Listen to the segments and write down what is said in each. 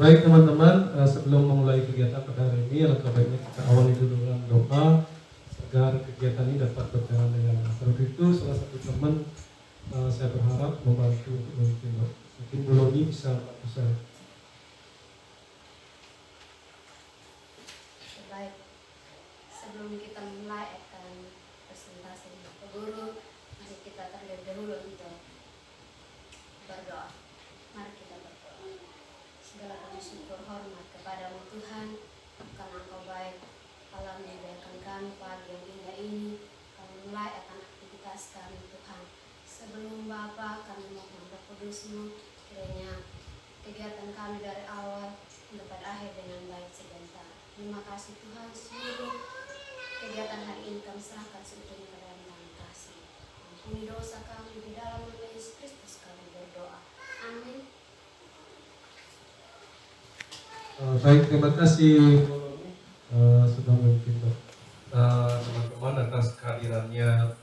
Baik teman-teman, sebelum memulai kegiatan pada hari ini, alangkah baiknya kita awali dulu dengan doa agar kegiatan ini dapat berjalan dengan lancar. Untuk itu, salah satu teman saya berharap membantu untuk memimpin. Mungkin Bu Loni bisa bantu saya. Baik, sebelum kita mulai akan presentasi Bapak Guru, mari kita terlebih dahulu untuk berdoa. Mari kita berdoa. Segala puji syukur hormat kepadamu Tuhan, karena Engkau baik, telah menyediakan kami pagi yang indah ini. Kami mulai akan aktivitas kami Tuhan. Sebelum Bapa, kami mohon Roh Kudus-Mu, kiranya kegiatan kami dari awal dapat akhir dengan baik sebentar. Terima kasih Tuhan, seluruh kegiatan hari ini kami serahkan seutuhnya pada dalam kasih. Ampuni dosa kami di dalam nama Yesus Kristus kami berdoa. Amin. Baik, terima kasih Bu Loni sudah memimpin teman-teman atas kehadirannya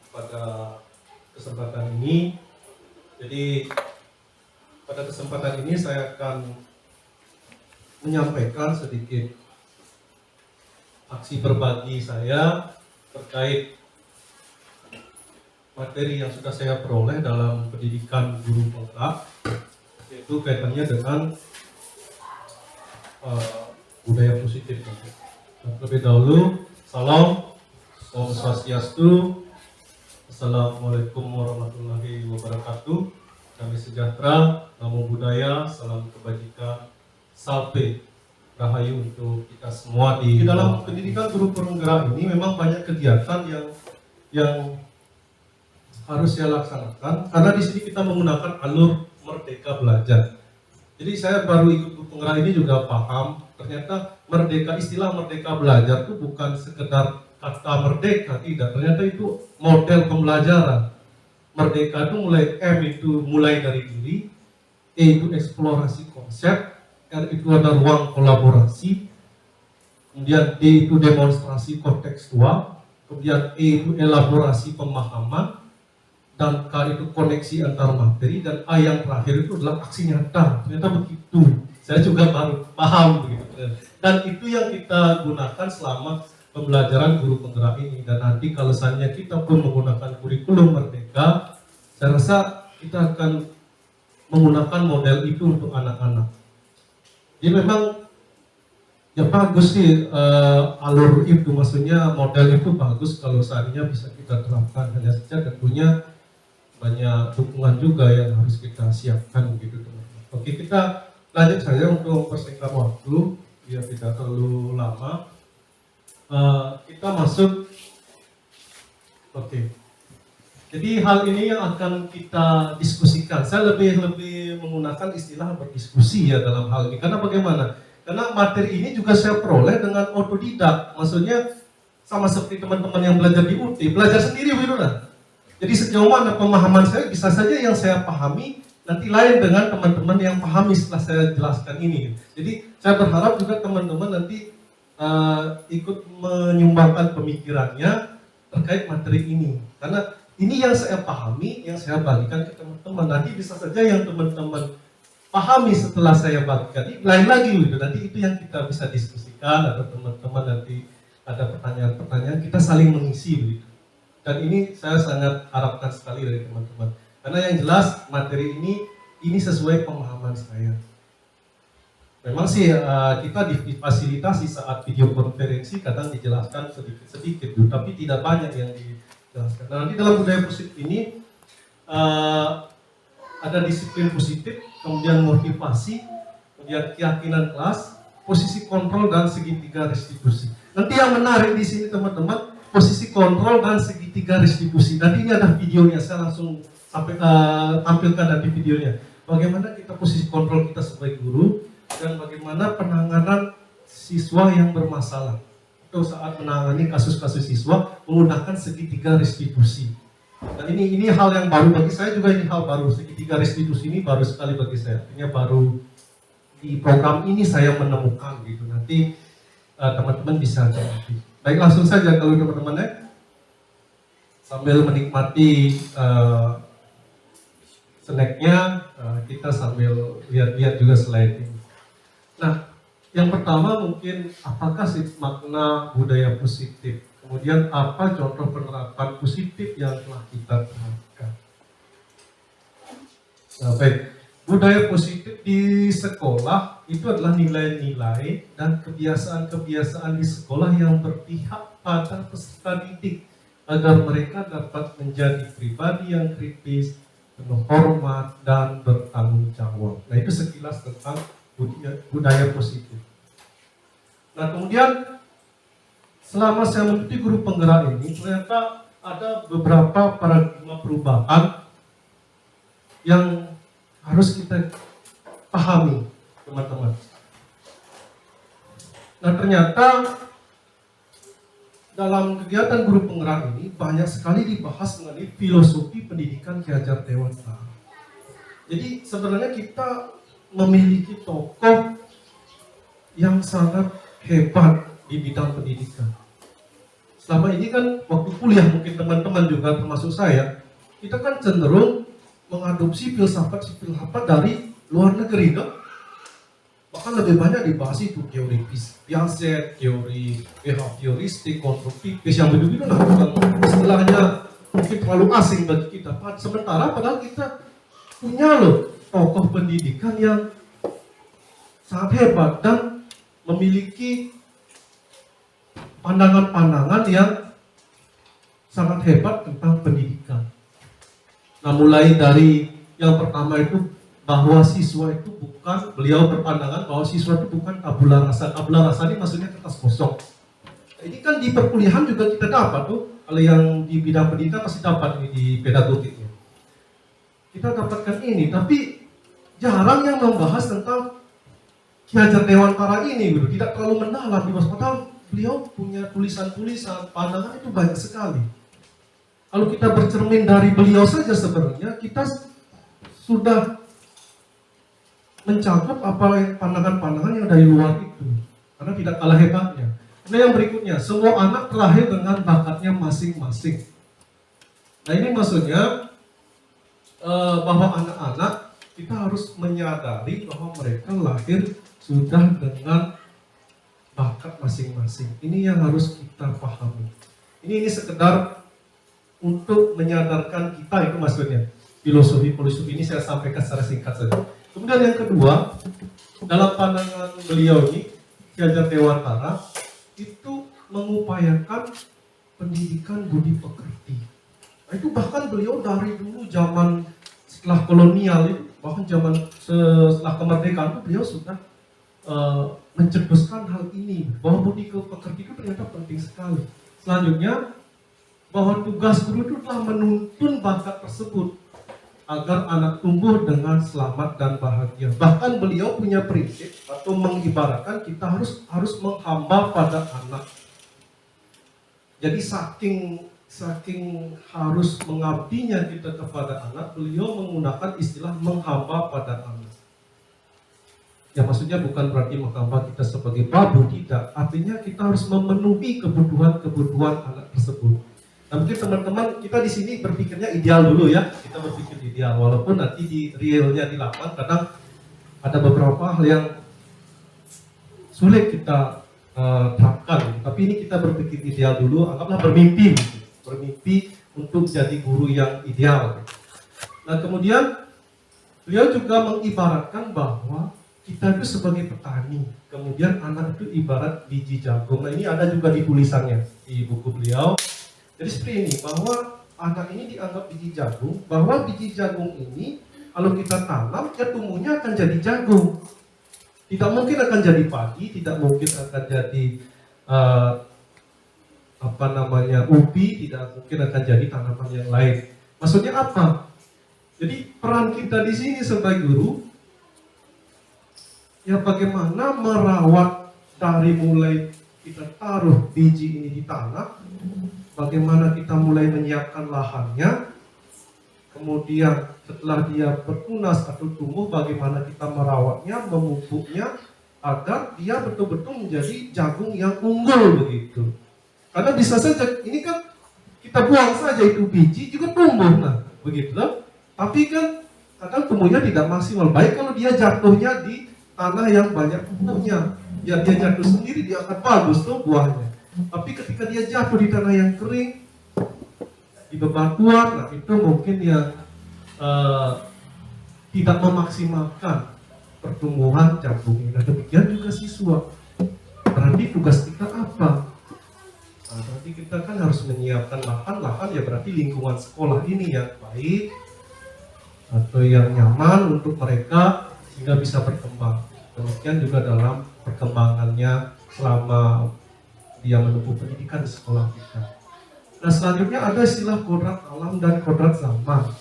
pada kesempatan ini. Jadi pada kesempatan ini saya akan menyampaikan sedikit aksi berbagi saya terkait materi yang sudah saya peroleh dalam pendidikan guru penggerak, yaitu kaitannya dengan budaya positif. Terlebih dahulu, salam, Om Swastiastu, Assalamualaikum warahmatullahi wabarakatuh, damai sejahtera, namo buddhaya, salam kebajikan, salve, rahayu untuk kita semua. Di dalam pendidikan guru penggerak ini memang banyak kegiatan yang harus saya laksanakan, karena di sini kita menggunakan alur merdeka belajar. Jadi saya baru ikut guru penggerak ini juga paham, ternyata istilah merdeka belajar itu bukan sekedar kata merdeka, tidak. Ternyata itu model pembelajaran. Merdeka itu mulai dari diri, E itu eksplorasi konsep, R itu ada ruang kolaborasi, kemudian D itu demonstrasi kontekstual, kemudian E itu elaborasi pemahaman, dan K itu koneksi antar materi, dan A yang terakhir itu adalah aksi nyata. Ternyata begitu. Saya juga baru paham begitu. Dan itu yang kita gunakan selama pembelajaran guru penggerak ini. Dan nanti kalau seandainya kita pun menggunakan kurikulum merdeka, saya rasa kita akan menggunakan model itu untuk anak-anak. Jadi memang ya bagus sih alur itu, maksudnya model itu bagus kalau seandainya bisa kita terapkan. Hanya saja tentunya banyak dukungan juga yang harus kita siapkan gitu teman-teman. Oke, kita lanjut saja untuk persingkat waktu biar tidak terlalu lama. Kita masuk. Oke. Jadi hal ini yang akan kita diskusikan. Saya lebih menggunakan istilah berdiskusi ya dalam hal ini. Karena bagaimana? Karena materi ini juga saya peroleh dengan otodidak. Maksudnya sama seperti teman-teman yang belajar di UT, belajar sendiri begitu kan? Jadi sejauh mana pemahaman saya, bisa saja yang saya pahami nanti lain dengan teman-teman yang pahami setelah saya jelaskan ini. Jadi saya berharap juga teman-teman nanti ikut menyumbangkan pemikirannya terkait materi ini. Karena ini yang saya pahami, yang saya bagikan ke teman-teman. Nanti bisa saja yang teman-teman pahami setelah saya bagikan ini lain lagi gitu. Nanti itu yang kita bisa diskusikan, atau teman-teman nanti ada pertanyaan-pertanyaan, kita saling mengisi begitu. Dan ini saya sangat harapkan sekali dari teman-teman. Karena yang jelas materi ini sesuai pemahaman saya. Memang sih kita difasilitasi saat video konferensi kadang dijelaskan sedikit-sedikit, tapi tidak banyak yang dijelaskan. Nah, nanti dalam budaya positif ini ada disiplin positif, kemudian motivasi, kemudian keyakinan kelas, posisi kontrol, dan segitiga restitusi. Nanti yang menarik di sini teman-teman, posisi kontrol dan segitiga restitusi. Nanti ini ada videonya, saya langsung tampilkan nanti videonya. Bagaimana kita posisi kontrol kita sebagai guru, dan bagaimana penanganan siswa yang bermasalah. Atau saat menangani kasus-kasus siswa menggunakan segitiga restitusi. Dan ini hal yang baru bagi saya juga, ini hal baru. Segitiga restitusi ini baru sekali bagi saya. Artinya baru di program ini saya menemukan gitu. Nanti teman-teman bisa cari. Baik, langsung saja kalau teman-teman sambil menikmati snacknya, kita sambil lihat-lihat juga slide ini. Yang pertama mungkin apakah sih makna budaya positif? Kemudian apa contoh penerapan positif yang telah kita terapkan? Nah, baik. Budaya positif di sekolah itu adalah nilai-nilai dan kebiasaan-kebiasaan di sekolah yang berpihak pada peserta didik agar mereka dapat menjadi pribadi yang kritis, penuh hormat, dan bertanggung jawab. Nah, itu sekilas tentang budaya positif. Nah, kemudian selama saya mengikuti guru penggerak ini, ternyata ada beberapa paradigma perubahan yang harus kita pahami, teman-teman. Nah, ternyata dalam kegiatan guru penggerak ini banyak sekali dibahas mengenai filosofi pendidikan Ki Hajar Dewantara. Jadi sebenarnya kita memiliki tokoh yang sangat hebat di bidang pendidikan. Selama ini kan waktu kuliah, mungkin teman-teman juga termasuk saya, kita kan cenderung mengadopsi filsafat dari luar negeri, dong. Bahkan lebih banyak dibahas itu teori Piaget, teori behavioristik, konstruktivis, yang begitu lah, istilahnya mungkin terlalu asing bagi kita. Sementara padahal kita punya loh tokoh pendidikan yang sangat hebat dan memiliki pandangan-pandangan yang sangat hebat tentang pendidikan. Nah, mulai dari yang pertama itu bahwa siswa itu bukan, beliau berpandangan bahwa siswa itu bukan tabula rasa. Tabula rasa ini maksudnya kertas kosong. Nah, ini kan di perkuliahan juga kita dapat tuh, kalau yang di bidang pendidikan pasti dapat ini di pedagogiknya. Kita dapatkan ini, tapi jarang yang membahas tentang Ki Hajar Dewantara ini, gitu. Tidak terlalu mendalam, padahal beliau punya tulisan-tulisan, pandangan itu banyak sekali. Kalau kita bercermin dari beliau saja sebenarnya kita sudah mencakup apa yang pandangan-pandangan yang dari luar itu, karena tidak kalah hebatnya. Nah, yang berikutnya, semua anak terlahir dengan bakatnya masing-masing. Nah, ini maksudnya bahwa anak-anak kita harus menyadari bahwa mereka lahir sudah dengan bakat masing-masing. Ini yang harus kita pahami. Ini sekedar untuk menyadarkan kita, itu maksudnya. Filosofi ini saya sampaikan secara singkat saja. Kemudian yang kedua, dalam pandangan beliau ini, Ki Hajar Dewantara itu mengupayakan pendidikan budi pekerti. Nah, itu bahkan beliau dari dulu zaman setelah kolonial itu, bahkan zaman setelah kemerdekaan itu beliau sudah mencetuskan hal ini, bahwa budi pekerti itu ternyata penting sekali. Selanjutnya, bahwa tugas guru itu telah menuntun bakat tersebut agar anak tumbuh dengan selamat dan bahagia. Bahkan beliau punya prinsip atau mengibaratkan kita harus menghamba pada anak. Jadi saking harus mengabdinya kita kepada anak, beliau menggunakan istilah menghamba pada anak. Ya, maksudnya bukan berarti menghamba kita sebagai babu, tidak. Artinya kita harus memenuhi kebutuhan anak tersebut. Nah, mungkin teman-teman kita di sini berpikirnya ideal dulu ya. Kita berpikir ideal, walaupun nanti di realnya di lapangan kadang ada beberapa hal yang sulit kita terapkan. Tapi ini kita berpikir ideal dulu, anggaplah bermimpi, bermimpi untuk jadi guru yang ideal. Nah, kemudian beliau juga mengibaratkan bahwa kita itu sebagai petani, kemudian anak itu ibarat biji jagung. Nah, ini ada juga di tulisannya di buku beliau. Jadi seperti ini, bahwa anak ini dianggap biji jagung, bahwa biji jagung ini kalau kita tanam, ya tumbuhnya akan jadi jagung. Tidak mungkin akan jadi padi, tidak mungkin akan jadi ubi, tidak mungkin akan jadi tanaman yang lain. Maksudnya apa? Jadi peran kita di sini sebagai guru, ya bagaimana merawat dari mulai kita taruh biji ini di tanah, bagaimana kita mulai menyiapkan lahannya, kemudian setelah dia bertunas atau tumbuh, bagaimana kita merawatnya, memupuknya, agar dia betul-betul menjadi jagung yang unggul begitu. Karena bisa saja, ini kan kita buang saja itu biji juga tumbuh, nah begitu. Tapi kan kadang tumbuhnya tidak maksimal, baik kalau dia jatuhnya di tanah yang banyak pupuknya. Ya dia jatuh sendiri, dia akan bagus tuh buahnya. Tapi ketika dia jatuh di tanah yang kering, di bebatuan, nah itu mungkin yang tidak memaksimalkan pertumbuhan jambungnya. Nah demikian juga siswa. Berarti tugas kita apa? Nah, berarti kita kan harus menyiapkan lahan ya berarti lingkungan sekolah ini yang baik atau yang nyaman untuk mereka sehingga bisa berkembang. Demikian juga dalam perkembangannya selama dia menempuh pendidikan di sekolah kita. Nah selanjutnya ada istilah kodrat alam dan kodrat zaman.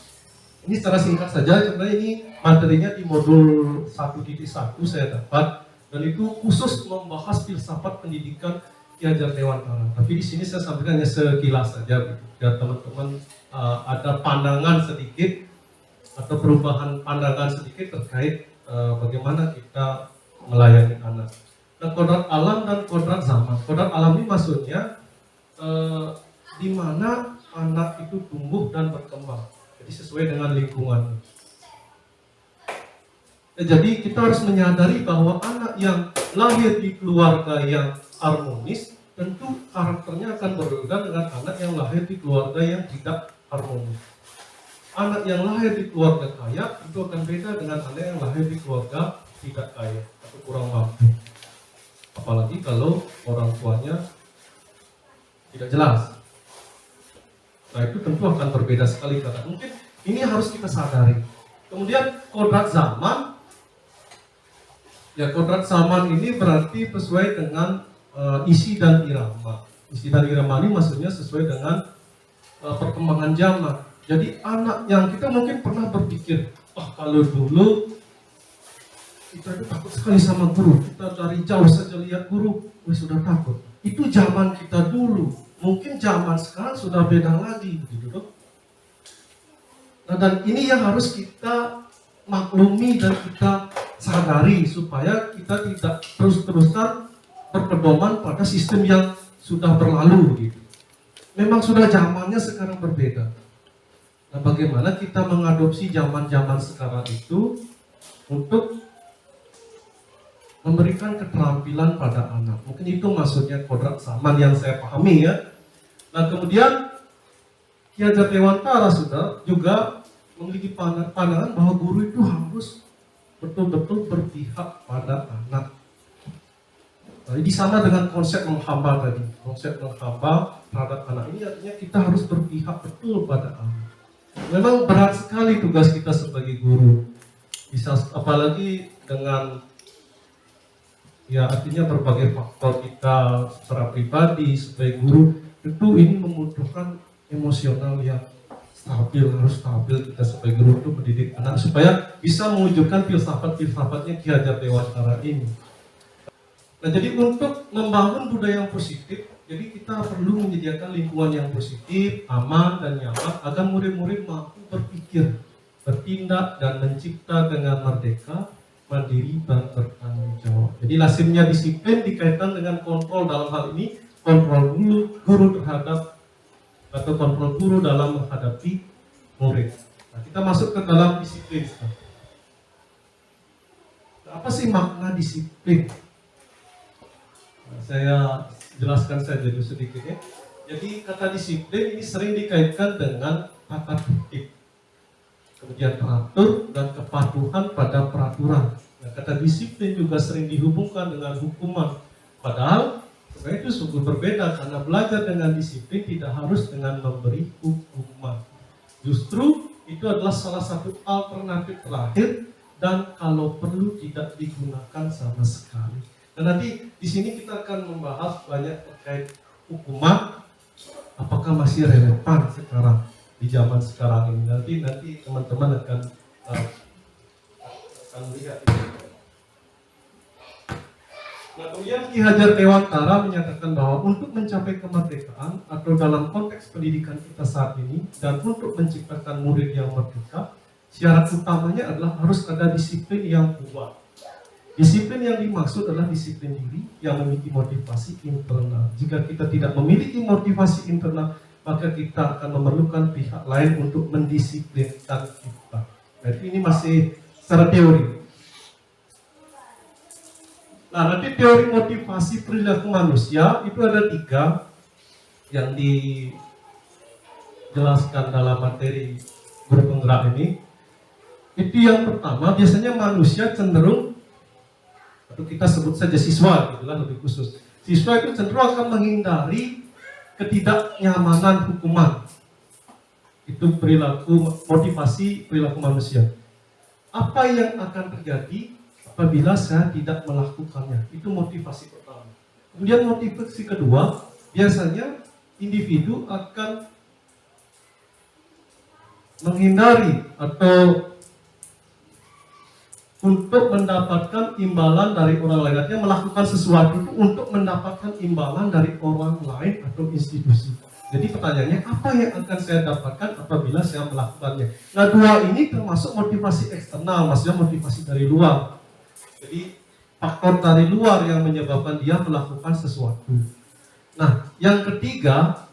Ini secara singkat saja, sebenarnya ini materinya di modul 1.1 saya dapat, dan itu khusus membahas filsafat pendidikan Ki Hajar Dewantara. Tapi di sini saya sampaikan hanya sekilas saja, biar teman-teman ada pandangan sedikit atau perubahan pandangan sedikit terkait bagaimana kita melayani anak. Nah, kodrat alam dan kodrat zaman. Kodrat alam ini maksudnya di mana anak itu tumbuh dan berkembang. Jadi sesuai dengan lingkungan. Ya, jadi kita harus menyadari bahwa anak yang lahir di keluarga yang harmonis tentu karakternya akan berbeda dengan anak yang lahir di keluarga yang tidak harmonis. Anak yang lahir di keluarga kaya itu akan beda dengan anak yang lahir di keluarga tidak kaya atau kurang mampu. Apalagi kalau orang tuanya tidak jelas. Nah itu tentu akan berbeda sekali karena mungkin ini harus kita sadari. Kemudian kodrat zaman, ya kodrat zaman ini berarti sesuai dengan isi dan irama. Isi dan irama ini maksudnya sesuai dengan perkembangan zaman. Jadi anak yang kita mungkin pernah berpikir, kalau dulu kita itu takut sekali sama guru, kita dari jauh saja lihat guru, sudah takut. Itu zaman kita dulu. Mungkin zaman sekarang sudah beda lagi, gitu dok. Nah, dan ini yang harus kita maklumi dan kita sadari supaya kita tidak terus-terusan berpedoman pada sistem yang sudah berlalu, gitu. Memang sudah zamannya sekarang berbeda. Nah, bagaimana kita mengadopsi zaman-zaman sekarang itu untuk memberikan keterampilan pada anak. Mungkin itu maksudnya kodrat zaman yang saya pahami ya. Nah kemudian Ki Hajar Dewantara sudah juga memiliki pandangan bahwa guru itu harus betul-betul berpihak pada anak. Nah, ini sama dengan konsep menghamba tadi. Konsep menghamba terhadap anak ini artinya kita harus berpihak betul pada anak. Memang berat sekali tugas kita sebagai guru. Bisa apalagi dengan ya artinya berbagai faktor kita secara pribadi sebagai guru tentu ini membutuhkan emosional yang stabil, harus stabil kita sebagai guru untuk mendidik anak supaya bisa mewujudkan filsafat-filsafatnya Ki Hajar Dewantara ini. Nah jadi untuk membangun budaya yang positif, jadi kita perlu menyediakan lingkungan yang positif, aman dan nyaman agar murid-murid mampu berpikir, bertindak dan mencipta dengan merdeka, mandiri dan bertanggung jawab. Jadi lazimnya disiplin dikaitkan dengan kontrol dalam hal ini kontrol guru terhadap atau kontrol guru dalam menghadapi murid. Nah, kita masuk ke dalam disiplin. Nah, apa sih makna disiplin? Nah, saya jelaskan saja dulu sedikit ya. Jadi kata disiplin ini sering dikaitkan dengan tata tertib, kemudian teratur dan kepatuhan pada peraturan. Nah, kata disiplin juga sering dihubungkan dengan hukuman. Padahal sebenarnya itu sungguh berbeda karena belajar dengan disiplin tidak harus dengan memberi hukuman. Justru itu adalah salah satu alternatif terakhir dan kalau perlu tidak digunakan sama sekali. Dan nanti di sini kita akan membahas banyak terkait hukuman, apakah masih relevan sekarang di zaman sekarang ini. Nanti teman-teman akan lihat. Nah, kemudian Ki Hajar Dewantara menyatakan bahwa untuk mencapai kemerdekaan atau dalam konteks pendidikan kita saat ini dan untuk menciptakan murid yang merdeka, syarat utamanya adalah harus ada disiplin yang kuat. Disiplin yang dimaksud adalah disiplin diri yang memiliki motivasi internal. Jika kita tidak memiliki motivasi internal, maka kita akan memerlukan pihak lain untuk mendisiplinkan kita. Nah, ini masih secara teori. Nah, nanti teori motivasi perilaku manusia itu ada 3 yang dijelaskan dalam materi guru penggerak ini. Itu yang pertama, biasanya manusia cenderung, atau kita sebut saja siswa, gitulah lebih khusus. Siswa itu cenderung akan menghindari ketidaknyamanan hukuman. Itu perilaku motivasi perilaku manusia. Apa yang akan terjadi apabila saya tidak melakukannya? Itu motivasi pertama. Kemudian motivasi kedua, biasanya individu akan menghindari atau untuk mendapatkan imbalan dari orang lain. Artinya melakukan sesuatu itu untuk mendapatkan imbalan dari orang lain atau institusi. Jadi pertanyaannya, apa yang akan saya dapatkan apabila saya melakukannya? Nah, 2 ini termasuk motivasi eksternal, maksudnya motivasi dari luar. Jadi faktor dari luar yang menyebabkan dia melakukan sesuatu. Nah, yang ketiga,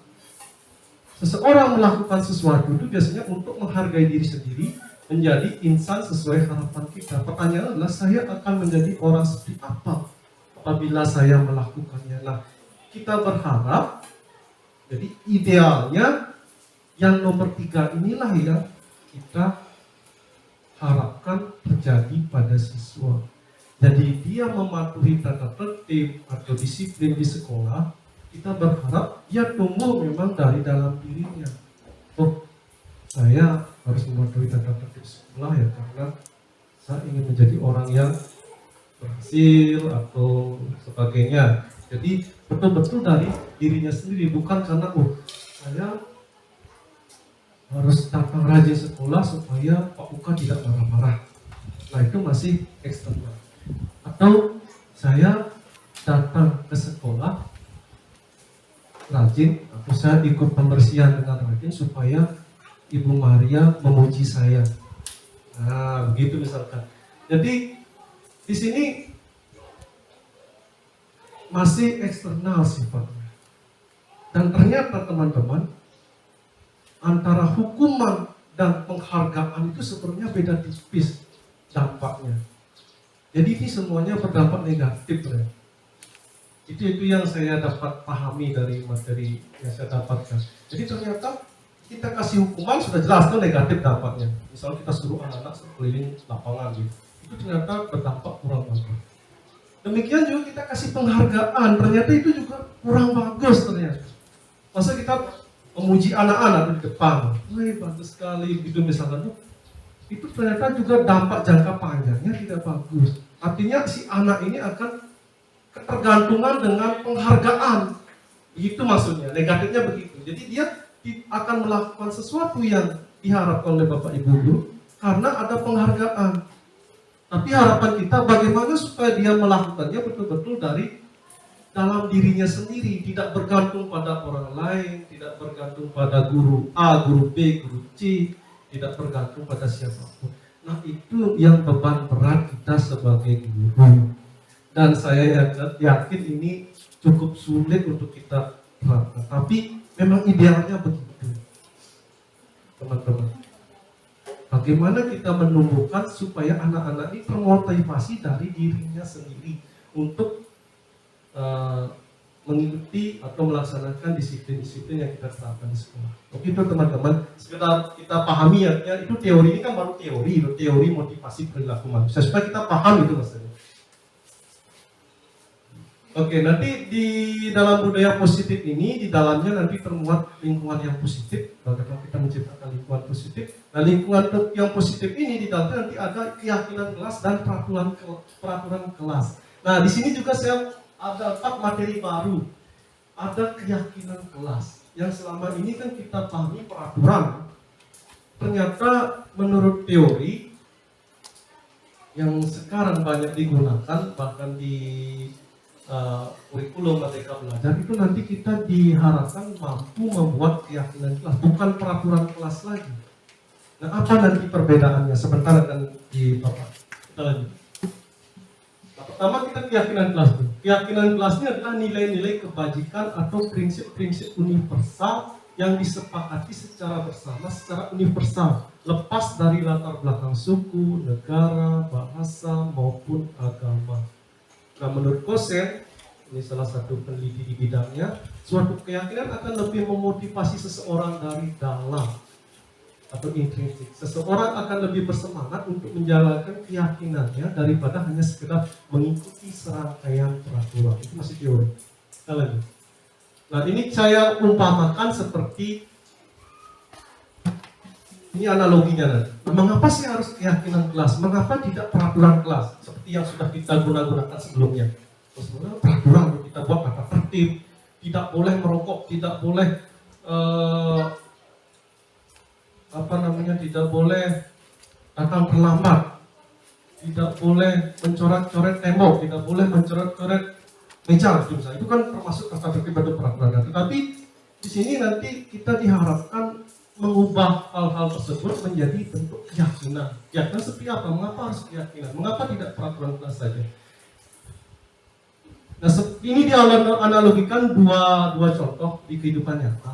seseorang melakukan sesuatu itu biasanya untuk menghargai diri sendiri, menjadi insan sesuai harapan kita. Pertanyaan adalah, saya akan menjadi orang seperti apa apabila saya melakukannya? Nah, kita berharap, jadi idealnya yang nomor 3 inilah yang kita harapkan terjadi pada siswa. Jadi dia mematuhi tata tertib atau disiplin di sekolah, kita berharap dia tumbuh memang dari dalam dirinya. Oh, saya harus mematuhi tata tertib sekolah ya, karena saya ingin menjadi orang yang berhasil atau sebagainya. Jadi betul-betul dari dirinya sendiri, bukan karena saya harus datang rajin sekolah supaya Pak Uka tidak marah-marah. Nah, itu masih eksternal. Atau saya datang ke sekolah rajin, atau saya ikut pembersihan dengan rajin supaya Ibu Maria memuji saya. Nah, begitu misalkan. Jadi di sini masih eksternal sifatnya. Dan ternyata teman-teman, antara hukuman dan penghargaan itu sebenarnya beda tipis dampaknya. Jadi ini semuanya berdampak negatif ya. Itu yang saya dapat pahami dari materi yang saya dapatkan. Jadi ternyata kita kasih hukuman sudah jelas tuh negatif dampaknya. Misalnya kita suruh anak-anak keliling lapangan gitu, itu ternyata berdampak kurang bagus. Demikian juga kita kasih penghargaan, ternyata itu juga kurang bagus ternyata. Masa kita memuji anak-anak di depan, wih bagus sekali gitu misalnya, itu ternyata juga dampak jangka panjangnya tidak bagus. Artinya si anak ini akan ketergantungan dengan penghargaan, begitu maksudnya, negatifnya begitu. Jadi dia akan melakukan sesuatu yang diharapkan oleh Bapak Ibu Guru karena ada penghargaan. Tapi harapan kita bagaimana supaya dia melakukannya betul-betul dari dalam dirinya sendiri, tidak bergantung pada orang lain, tidak bergantung pada guru A, guru B, guru C, tidak bergantung pada siapapun. Nah, itu yang beban berat kita sebagai guru. Dan saya yakin ini cukup sulit untuk kita terapkan. Tapi memang idealnya begitu, teman-teman. Bagaimana kita menumbuhkan supaya anak-anak ini termotivasi dari dirinya sendiri untuk mengikuti atau melaksanakan disiplin-disiplin yang kita terapkan di sekolah. Oke, itu teman-teman, sekedar kita pahami ya, itu teori ini kan baru teori motivasi perilaku manusia, supaya kita paham itu maksudnya. Oke, nanti di dalam budaya positif ini, di dalamnya nanti termuat lingkungan yang positif. Bagaimana kita menciptakan lingkungan positif. Nah, lingkungan yang positif ini di dalamnya nanti ada keyakinan kelas dan peraturan kelas. Nah, di sini juga saya ada 4 materi baru. Ada keyakinan kelas. Yang selama ini kan kita pahami peraturan. Ternyata menurut teori yang sekarang banyak digunakan, bahkan di kurikulum Merdeka Belajar, itu nanti kita diharapkan mampu membuat keyakinan kelas, bukan peraturan kelas lagi. Nah, apa nanti perbedaannya? Sebentar akan dipaparkan. Kita lanjut. Nah, pertama kita keyakinan kelas dulu. Keyakinan kelas ini adalah nilai-nilai kebajikan atau prinsip-prinsip universal yang disepakati secara bersama, secara universal, lepas dari latar belakang suku, negara, bahasa maupun agama. Nah, menurut Kosen, ini salah satu peneliti di bidangnya, suatu keyakinan akan lebih memotivasi seseorang dari dalam atau intrinsik. Seseorang akan lebih bersemangat untuk menjalankan keyakinannya daripada hanya sekedar mengikuti serangkaian peraturan. Itu masih teori. Kita lanjut. Nah, ini saya umpamakan seperti ini analoginya nanti. Mengapa sih harus keyakinan kelas? Mengapa tidak peraturan kelas seperti yang sudah kita gunakan sebelumnya? Sebenarnya peraturan kita buat kata tertib, tidak boleh merokok, tidak boleh tidak boleh datang terlambat, tidak boleh mencoret-coret tembok, tidak boleh mencoret-coret meja, misalnya. Itu kan termasuk kata tertib atau peraturan. Tetapi di sini nanti kita diharapkan mengubah hal-hal tersebut menjadi bentuk keyakinan. Keyakinan seperti apa? Mengapa harus keyakinan? Mengapa tidak peraturan kelas saja? Nah, ini dianalogikan dua contoh di kehidupan nyata.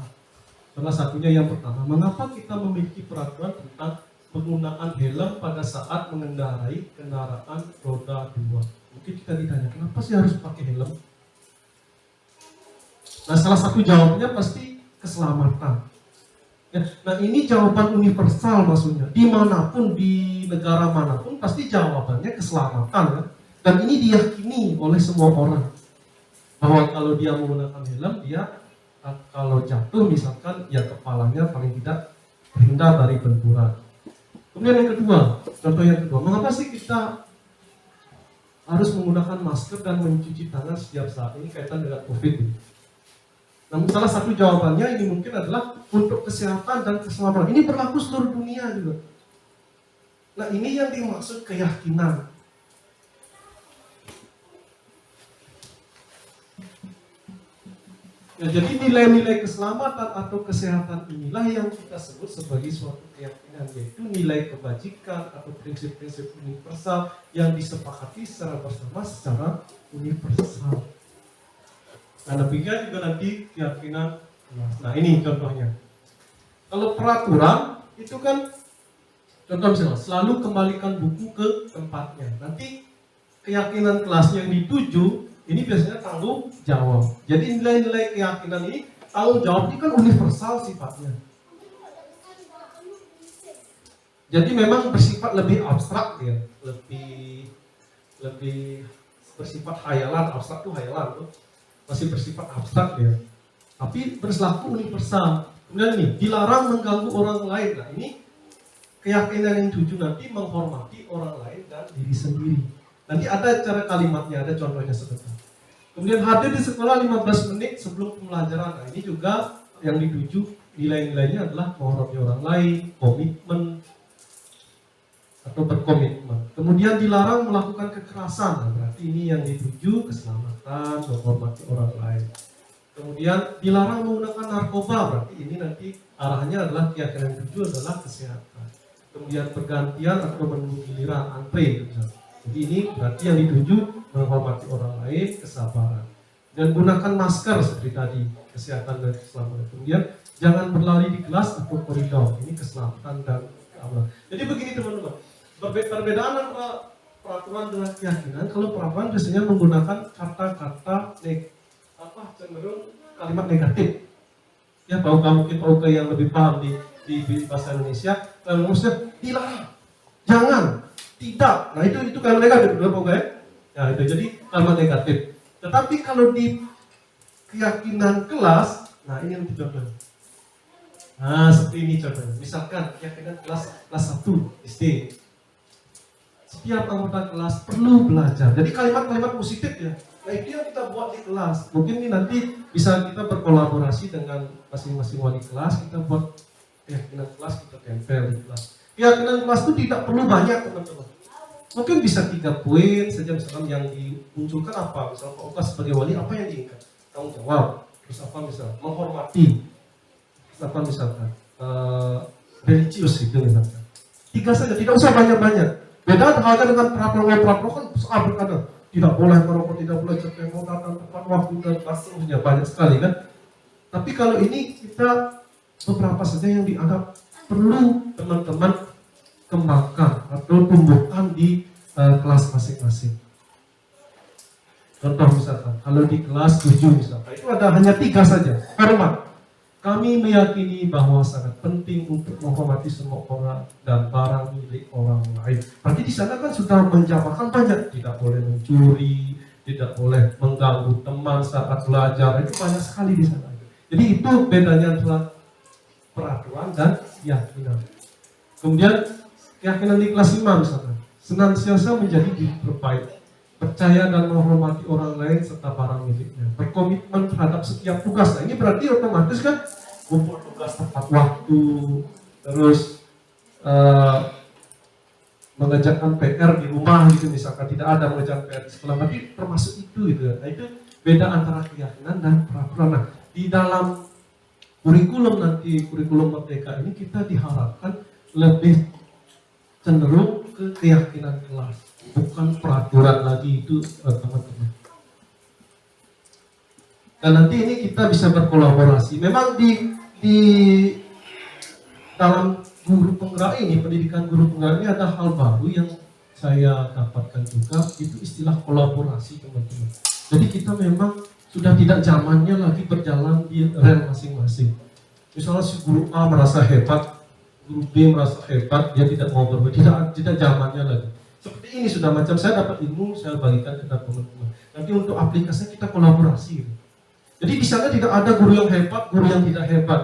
Salah satunya yang pertama, mengapa kita memiliki peraturan tentang penggunaan helm pada saat mengendarai kendaraan roda 2? Mungkin kita ditanya, kenapa sih harus pakai helm? Nah, salah satu jawabannya pasti keselamatan. Ya, nah, ini jawaban universal maksudnya. Dimanapun, di negara manapun, pasti jawabannya keselamatan. Ya? Dan ini diyakini oleh semua orang. Bahwa kalau dia menggunakan helm, dia kalau jatuh misalkan, ya kepalanya paling tidak terhindar dari benturan. Kemudian yang kedua, contoh yang kedua, mengapa sih kita harus menggunakan masker dan mencuci tangan setiap saat? Ini kaitan dengan COVID. Namun salah satu jawabannya ini mungkin adalah untuk kesehatan dan keselamatan. Ini berlaku seluruh dunia juga. Nah, ini yang dimaksud keyakinan. Ya, jadi nilai-nilai keselamatan atau kesehatan inilah yang kita sebut sebagai suatu keyakinan, yaitu nilai kebajikan atau prinsip-prinsip universal yang disepakati secara bersama secara universal. Nah, demikian juga nanti keyakinan. Nah, ini contohnya. Kalau peraturan itu kan, contoh misalnya, selalu kembalikan buku ke tempatnya. Nanti keyakinan kelasnya yang dituju, ini biasanya tanggung jawab. Jadi nilai-nilai keyakinan ini, tanggung jawab ini kan universal sifatnya. Jadi memang bersifat lebih abstrak ya, lebih bersifat hayalan. Abstrak itu hayalan tuh. Masih bersifat abstrak ya, tapi berlaku universal. Kemudian ini, dilarang mengganggu orang lain. Nah, ini keyakinan yang tujuh nanti menghormati orang lain dan diri sendiri. Nanti ada cara kalimatnya, ada contohnya sebentar. Kemudian hadir di sekolah 15 menit sebelum pembelajaran. Nah, ini juga yang dituju nilai-nilainya adalah menghormati orang lain, komitmen atau berkomitmen. Kemudian dilarang melakukan kekerasan. Nah, berarti ini yang dituju keselamatan, menghormati orang lain. Kemudian dilarang menggunakan narkoba. Berarti ini nanti arahnya adalah keyakinan yang tujuh adalah kesehatan. Kemudian pergantian atau menunggu giliran, antre. Jadi ini berarti yang dituju menghormati orang lain, kesabaran. Dan gunakan masker seperti tadi, kesehatan dan keselamatan. Kemudian jangan berlari di kelas atau koridor. Ini keselamatan dan keamanan. Jadi begini teman-teman. Perbedaan antara peraturan dengan keyakinan, kalau peraturan biasanya menggunakan kata-kata cenderung kalimat negatif. Ya, mungkin Pauka yang lebih paham di bahasa Indonesia, maksudnya dilarang, jangan, tidak. Nah, itu kalimat negatif, betul Pauka ya? Ya, itu jadi kalimat negatif. Tetapi kalau di keyakinan kelas, nah ini yang contohnya. Nah, seperti ini contohnya. Misalkan keyakinan kelas 1 SD. Setiap anggota kelas perlu belajar. Jadi kalimat-kalimat positif ya. Nah, itu yang kita buat di kelas. Mungkin ini nanti bisa kita berkolaborasi dengan masing-masing wali kelas. Kita buat keyakinan kelas, kita tempel di kelas. Keyakinan kelas itu tidak perlu banyak teman-teman. Mungkin bisa 3 poin saja misalkan yang dimunculkan apa. Misalnya Pak Uka sebagai wali apa yang diinginkan? Tanggung jawab. Terus apa misalnya? Menghormati. Terus apa misalkan? Religius itu misalkan. 3 saja, tidak usah banyak-banyak. Beda halnya dengan peraturan kan besar berkata tidak boleh merokok, tidak boleh cepet datang tepat waktu dan seterusnya, banyak sekali kan. Tapi kalau ini kita beberapa saja yang dianggap perlu teman-teman kembangkan atau tumbuhkan di kelas masing-masing. Contoh misalkan, kalau di kelas 7 misalkan, itu ada hanya 3 saja. Hormat. Kami meyakini bahwa sangat penting untuk menghormati semua orang dan barang milik orang lain. Berarti di sana kan sudah menjabarkan banyak, tidak boleh mencuri, tidak boleh mengganggu teman saat belajar, itu banyak sekali di sana. Jadi itu bedanya antara peraturan dan keyakinan. Kemudian keyakinan di kelas 5 misalkan, senantiasa menjadi diri terbaik, percaya dan menghormati orang lain serta barang miliknya, berkomitmen terhadap setiap tugas. Nah, ini berarti otomatis kan kumpul tugas tepat waktu, terus mengerjakan PR di rumah gitu, misalkan tidak ada mengerjakan PR di sekolah, berarti termasuk itu gitu. Nah, itu beda antara keyakinan dan peraturan. Nah, di dalam kurikulum nanti, kurikulum Merdeka ini kita diharapkan lebih cenderung ke keyakinan kelas, bukan peraturan lagi itu, teman-teman. Dan nanti ini kita bisa berkolaborasi. Memang di dalam guru penggerak ini, pendidikan guru penggerak ini ada hal baru yang saya dapatkan juga, itu istilah kolaborasi, teman-teman. Jadi kita memang sudah tidak zamannya lagi berjalan di rel masing-masing. Misalnya si guru A merasa hebat, guru B merasa hebat, dia tidak mau berbagi, tidak zamannya lagi. Seperti ini sudah, macam saya dapat ilmu, saya bagikan ke teman-teman. Nanti untuk aplikasinya kita kolaborasi. Jadi di sana tidak ada guru yang hebat, guru yang tidak hebat.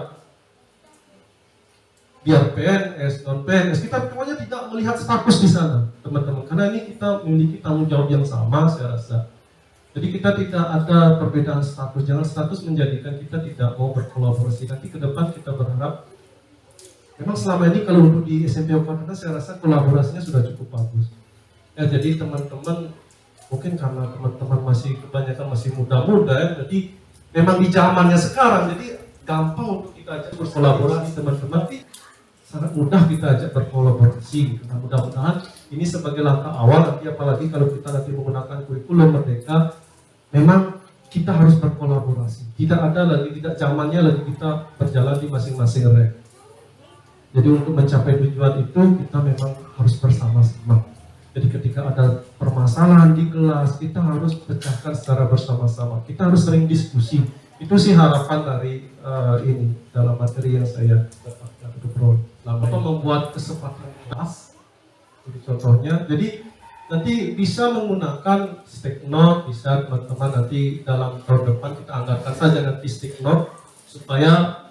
Biar PNS, non PNS, kita pokoknya tidak melihat status di sana, teman-teman. Karena ini kita memiliki tanggung jawab yang sama, saya rasa. Jadi kita tidak ada perbedaan status. Jangan status menjadikan kita tidak mau berkolaborasi. Nanti ke depan kita berharap, memang selama ini kalau untuk di SMP Okatana saya rasa kolaborasinya sudah cukup bagus. Ya, jadi teman-teman, mungkin karena teman-teman masih kebanyakan masih muda-muda ya, jadi memang di zamannya sekarang, jadi gampang untuk kita ajak berkolaborasi, teman-teman. Sangat mudah kita ajak berkolaborasi. Nah, mudah-mudahan ini sebagai langkah awal nanti, apalagi kalau kita nanti menggunakan kurikulum Merdeka, memang kita harus berkolaborasi. Tidak ada lagi, tidak zamannya lagi kita berjalan di masing-masing rel. Jadi untuk mencapai tujuan itu kita memang harus bersama-sama. Jadi ketika ada permasalahan di kelas, kita harus pecahkan secara bersama-sama. Kita harus sering diskusi. Itu sih harapan dari ini dalam materi yang saya dapatkan untuk apa membuat kesempatan kelas. Jadi contohnya, jadi nanti bisa menggunakan stick note, bisa teman-teman nanti dalam tahun depan kita anggarkan saja nanti stick note supaya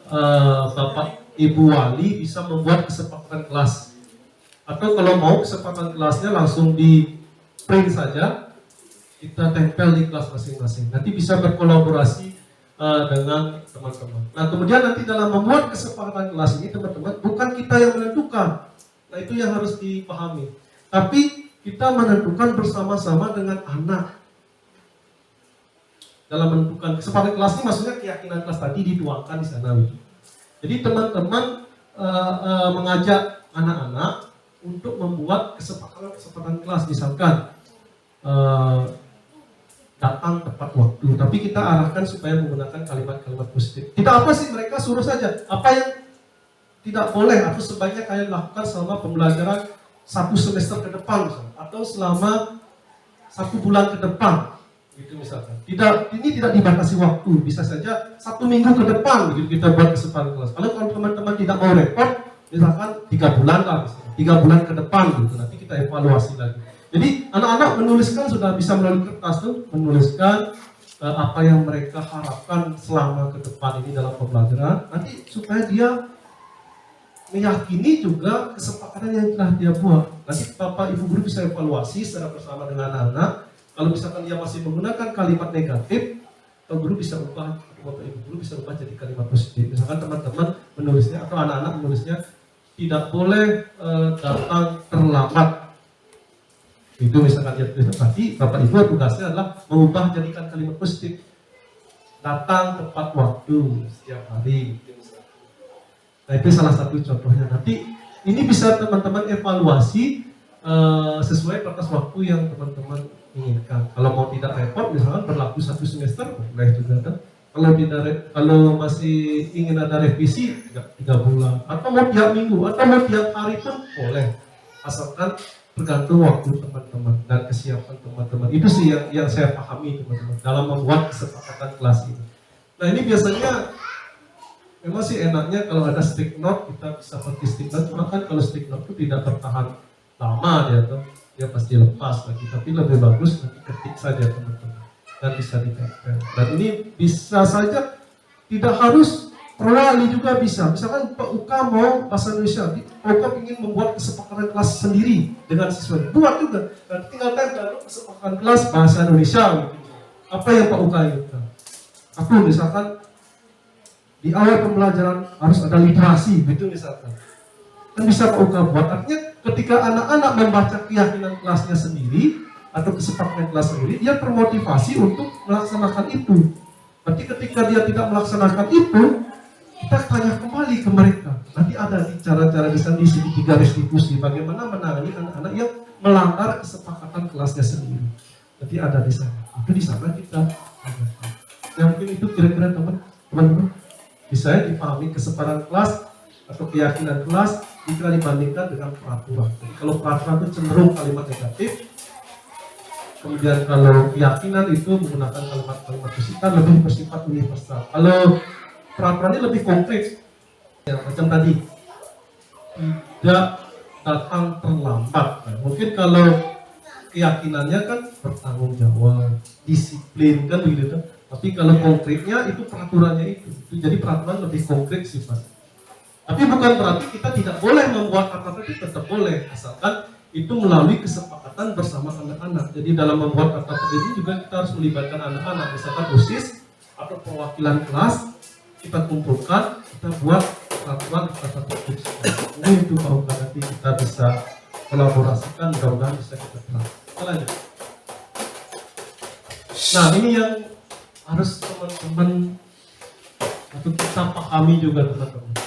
Bapak Ibu Wali bisa membuat kesepakatan kelas. Atau kalau mau kesempatan kelasnya langsung di print saja, kita tempel di kelas masing-masing. Nanti bisa berkolaborasi dengan teman-teman. Nah, kemudian nanti dalam membuat kesepakatan kelas ini, teman-teman, bukan kita yang menentukan. Nah, itu yang harus dipahami. Tapi kita menentukan bersama-sama dengan anak. Dalam menentukan kesepakatan kelas ini, maksudnya keyakinan kelas tadi dituangkan di sana. Jadi teman-teman mengajak anak-anak untuk membuat kesepakatan kelas, misalkan datang tepat waktu, tapi kita arahkan supaya menggunakan kalimat-kalimat positif. Tidak apa sih, mereka suruh saja apa yang tidak boleh atau sebaiknya kalian lakukan selama pembelajaran 1 semester ke depan misalnya, atau selama 1 bulan ke depan gitu misalkan. Ini tidak dibatasi waktu, bisa saja 1 minggu ke depan gitu kita buat kesempatan kelas. Kalau teman-teman tidak mau repot, misalkan 3 bulan lah misalnya, 3 bulan ke depan gitu, nanti kita evaluasi lagi. Jadi anak-anak menuliskan, sudah bisa melalui kertas tuh menuliskan apa yang mereka harapkan selama ke depan ini dalam pembelajaran, nanti supaya dia meyakini juga kesepakatan yang telah dia buat. Nanti Bapak Ibu guru bisa evaluasi secara bersama dengan anak-anak. Kalau misalkan dia masih menggunakan kalimat negatif, atau guru bisa ubah, atau Bapak Ibu guru bisa ubah jadi kalimat positif. Misalkan teman-teman menulisnya atau anak-anak menulisnya, tidak boleh datang terlambat. Itu misalkan dia tulis, berarti Bapak Ibu tugasnya adalah mengubah jadikan kalimat positif. Datang tepat waktu setiap hari. Nah, itu salah satu contohnya. Nanti ini bisa teman-teman evaluasi sesuai batas waktu yang teman-teman inginkan. Kalau mau tidak repot, misalkan berlaku 1 semester, boleh juga kan. Kalau masih ingin ada revisi 3 bulan, atau mau tiap minggu, atau mau tiap hari pun boleh. Asalkan tergantung waktu teman-teman dan kesiapan teman-teman. Itu sih yang saya pahami teman-teman dalam membuat kesepakatan kelas ini. Nah ini biasanya memang sih enaknya kalau ada stick note kita bisa pakai stick note, cuma kan kalau stick note itu tidak bertahan lama dia pasti lepas lagi. Tapi lebih bagus nanti ketik saja teman-teman dan bisa ditempel. Dan ini bisa saja tidak harus perwali juga bisa. Misalkan Pak Uka mau bahasa Indonesia, Pak Uka ingin membuat kesepakatan kelas sendiri dengan siswa, buat juga. Dan tinggal tempel kesepakatan kelas bahasa Indonesia. Gitu. Apa yang Pak Uka inginkan? Aku misalkan di awal pembelajaran harus ada literasi, gitu misalkan. Kan bisa Pak Uka buat. Artinya ketika anak-anak membaca keyakinan kelasnya sendiri atau kesepakatan kelas sendiri, dia termotivasi untuk melaksanakan itu. Berarti ketika dia tidak melaksanakan itu, kita tanya kembali ke mereka. Nanti ada di cara-cara di segitiga restitusi bagaimana menangani anak-anak yang melanggar kesepakatan kelasnya sendiri. Nanti ada di sana. Itu di sana kita. Ya mungkin itu kira-kira teman-teman bisa dipahami kesepakatan kelas atau keyakinan kelas jika dibandingkan dengan peraturan. Jadi kalau peraturan itu cenderung kalimat negatif, kemudian kalau keyakinan itu menggunakan kalimat-kalimat bersifat lebih bersifat universal. Kalau peraturannya lebih konkret, ya, macam tadi tidak datang terlambat. Nah, mungkin kalau keyakinannya kan bertanggung jawab, disiplin kan begitu. Tapi kalau konkretnya itu peraturannya itu. Jadi peraturan lebih konkret sifatnya. Tapi bukan berarti kita tidak boleh membuat apa-apa, itu tetap boleh asalkan itu melalui kesepakatan bersama anak-anak. Jadi dalam membuat kata ini juga kita harus melibatkan anak-anak. Misalkan OSIS atau perwakilan kelas kita kumpulkan, kita buat peraturan kata tertib. Ini itu kalau nanti kita bisa kolaborasikan, mudah-mudahan bisa kita terapkan. Lanjut. Nah ini yang harus teman-teman atau kita pahami juga teman-teman.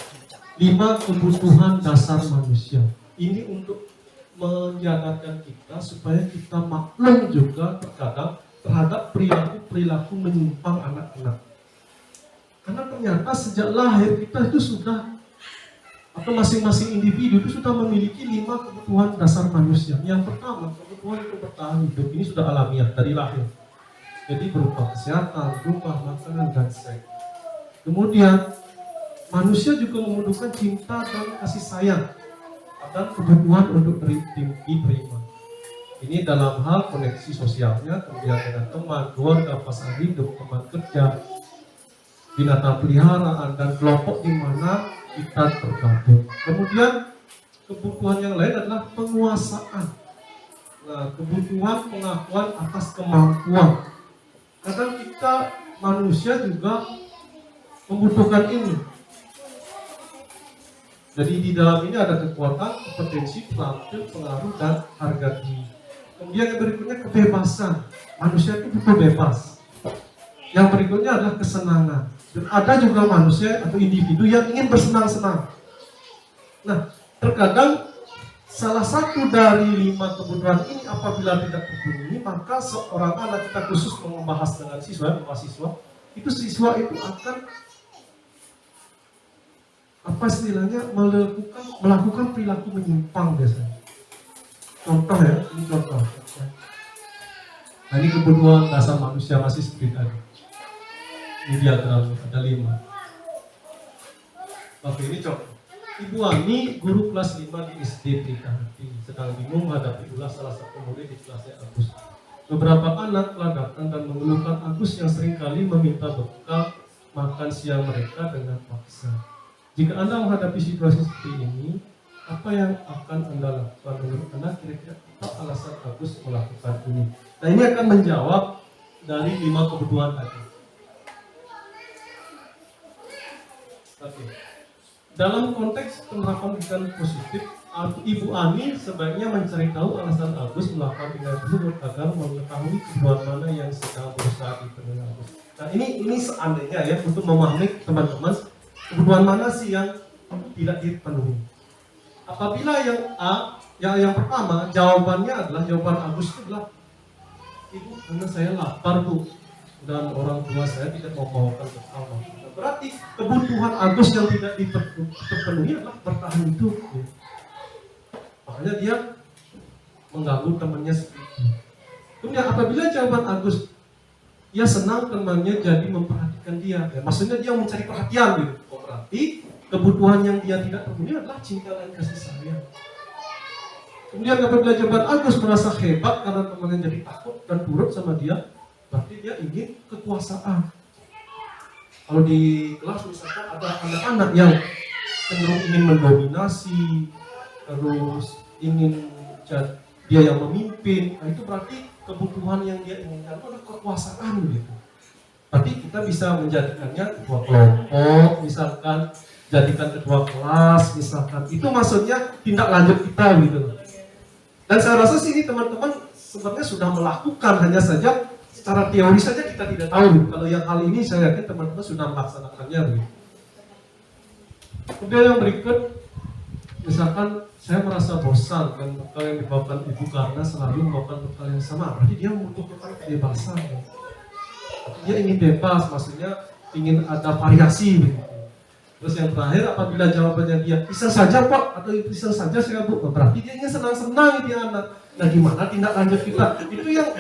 5 kebutuhan dasar manusia. Ini untuk menyadarkan kita supaya kita maklum juga terkadang terhadap perilaku menyimpang anak-anak. Karena ternyata sejak lahir kita itu sudah atau masing-masing individu itu sudah memiliki 5 kebutuhan dasar manusia. Yang pertama, kebutuhan untuk bertahan hidup ini sudah alamiah dari lahir. Jadi berupa kesehatan, rumah, makanan, dan seks. Kemudian manusia juga membutuhkan cinta dan kasih sayang dan kebutuhan untuk diterima. Ini dalam hal koneksi sosialnya, kemudian dengan teman, keluarga, pasangan hidup, teman kerja, binatang peliharaan, dan kelompok di mana kita tergabung. Kemudian kebutuhan yang lain adalah penguasaan. Nah, kebutuhan pengakuan atas kemampuan. Kadang kita manusia juga membutuhkan ini. Jadi di dalam ini ada kekuatan, kompetensi, terampil, pengaruh, dan harga diri. Kemudian yang berikutnya kebebasan. Manusia itu butuh bebas. Yang berikutnya adalah kesenangan. Dan ada juga manusia atau individu yang ingin bersenang-senang. Nah, terkadang salah satu dari 5 kebutuhan ini apabila tidak terpenuhi, maka seorang anak, kita khusus membahas dengan mahasiswa, itu siswa itu akan apa istilahnya melakukan perilaku menyimpang biasanya. Contoh ya, ini contoh. Nah ini kebutuhan dasar manusia masih seperti tadi. Ini diagram ada 5. Oke, ini contoh. Ibu Ani, guru kelas 5 di SD Tritahati, sedang bingung menghadapi ulah salah satu murid di kelasnya Agus. Beberapa anak telah datang dan mengeluhkan Agus yang seringkali meminta bekal makan siang mereka dengan paksa. Jika Anda menghadapi situasi seperti ini, apa yang akan Anda lakukan? Menurut Anda kira-kira apa alasan Agus melakukan ini? Nah ini akan menjawab dari 5 kebutuhan tadi. Oke. Dalam konteks penerapan pendidikan positif, Ibu Ani sebaiknya mencari tahu alasan Agus melakukan tindakan tersebut agar mengetahui kebutuhan mana yang sedang berusaha dipenuhi Agus. Nah ini seandainya ya untuk memahami teman-teman kebutuhan mana sih yang tidak dipenuhi. Apabila yang A, yang pertama jawabannya adalah jawaban Agus itu adalah Ibu, karena saya lapar Bu dan orang tua saya tidak mau bawakan bekal. Berarti kebutuhan Agus yang tidak terpenuhi adalah bertahan hidup. Makanya dia mengganggu temannya sendiri. Kemudian apabila jawaban Agus, ia senang temannya jadi memperhatikan dia. Ya, maksudnya dia mencari perhatian gitu. Berarti kebutuhan yang dia tidak penuhi adalah cinta dan kasih sayang. Kemudian apabila jawaban Agus merasa hebat karena temannya jadi takut dan turut sama dia, berarti dia ingin kekuasaan. Kalau di kelas misalkan ada anak-anak yang cenderung ingin mendominasi, terus ingin dia yang memimpin, nah itu berarti kebutuhan yang dia inginkan itu adalah kekuasaan gitu. Berarti kita bisa menjadikannya ketua kelompok, misalkan jadikan ketua kelas, misalkan itu maksudnya tindak lanjut kita gitu. Dan saya rasa sih ini teman-teman sebenarnya sudah melakukan, hanya saja secara teori saja kita tidak tahu gitu. Kalau yang hal ini saya yakin teman-teman sudah melaksanakannya gitu. Kemudian yang berikut, misalkan saya merasa bosan dengan bekal yang dibawakan ibu karena selalu membawakan bekal yang sama, berarti dia membutuhkan kebebasan. Ya. Dia ingin bebas, maksudnya ingin ada variasi. Gitu. Terus yang terakhir, apabila jawabannya dia pisang saja Pak, atau pisang saja saya Bu, berarti dia ingin senang-senang dia anak. Nah gimana tindak lanjut kita? Itu yang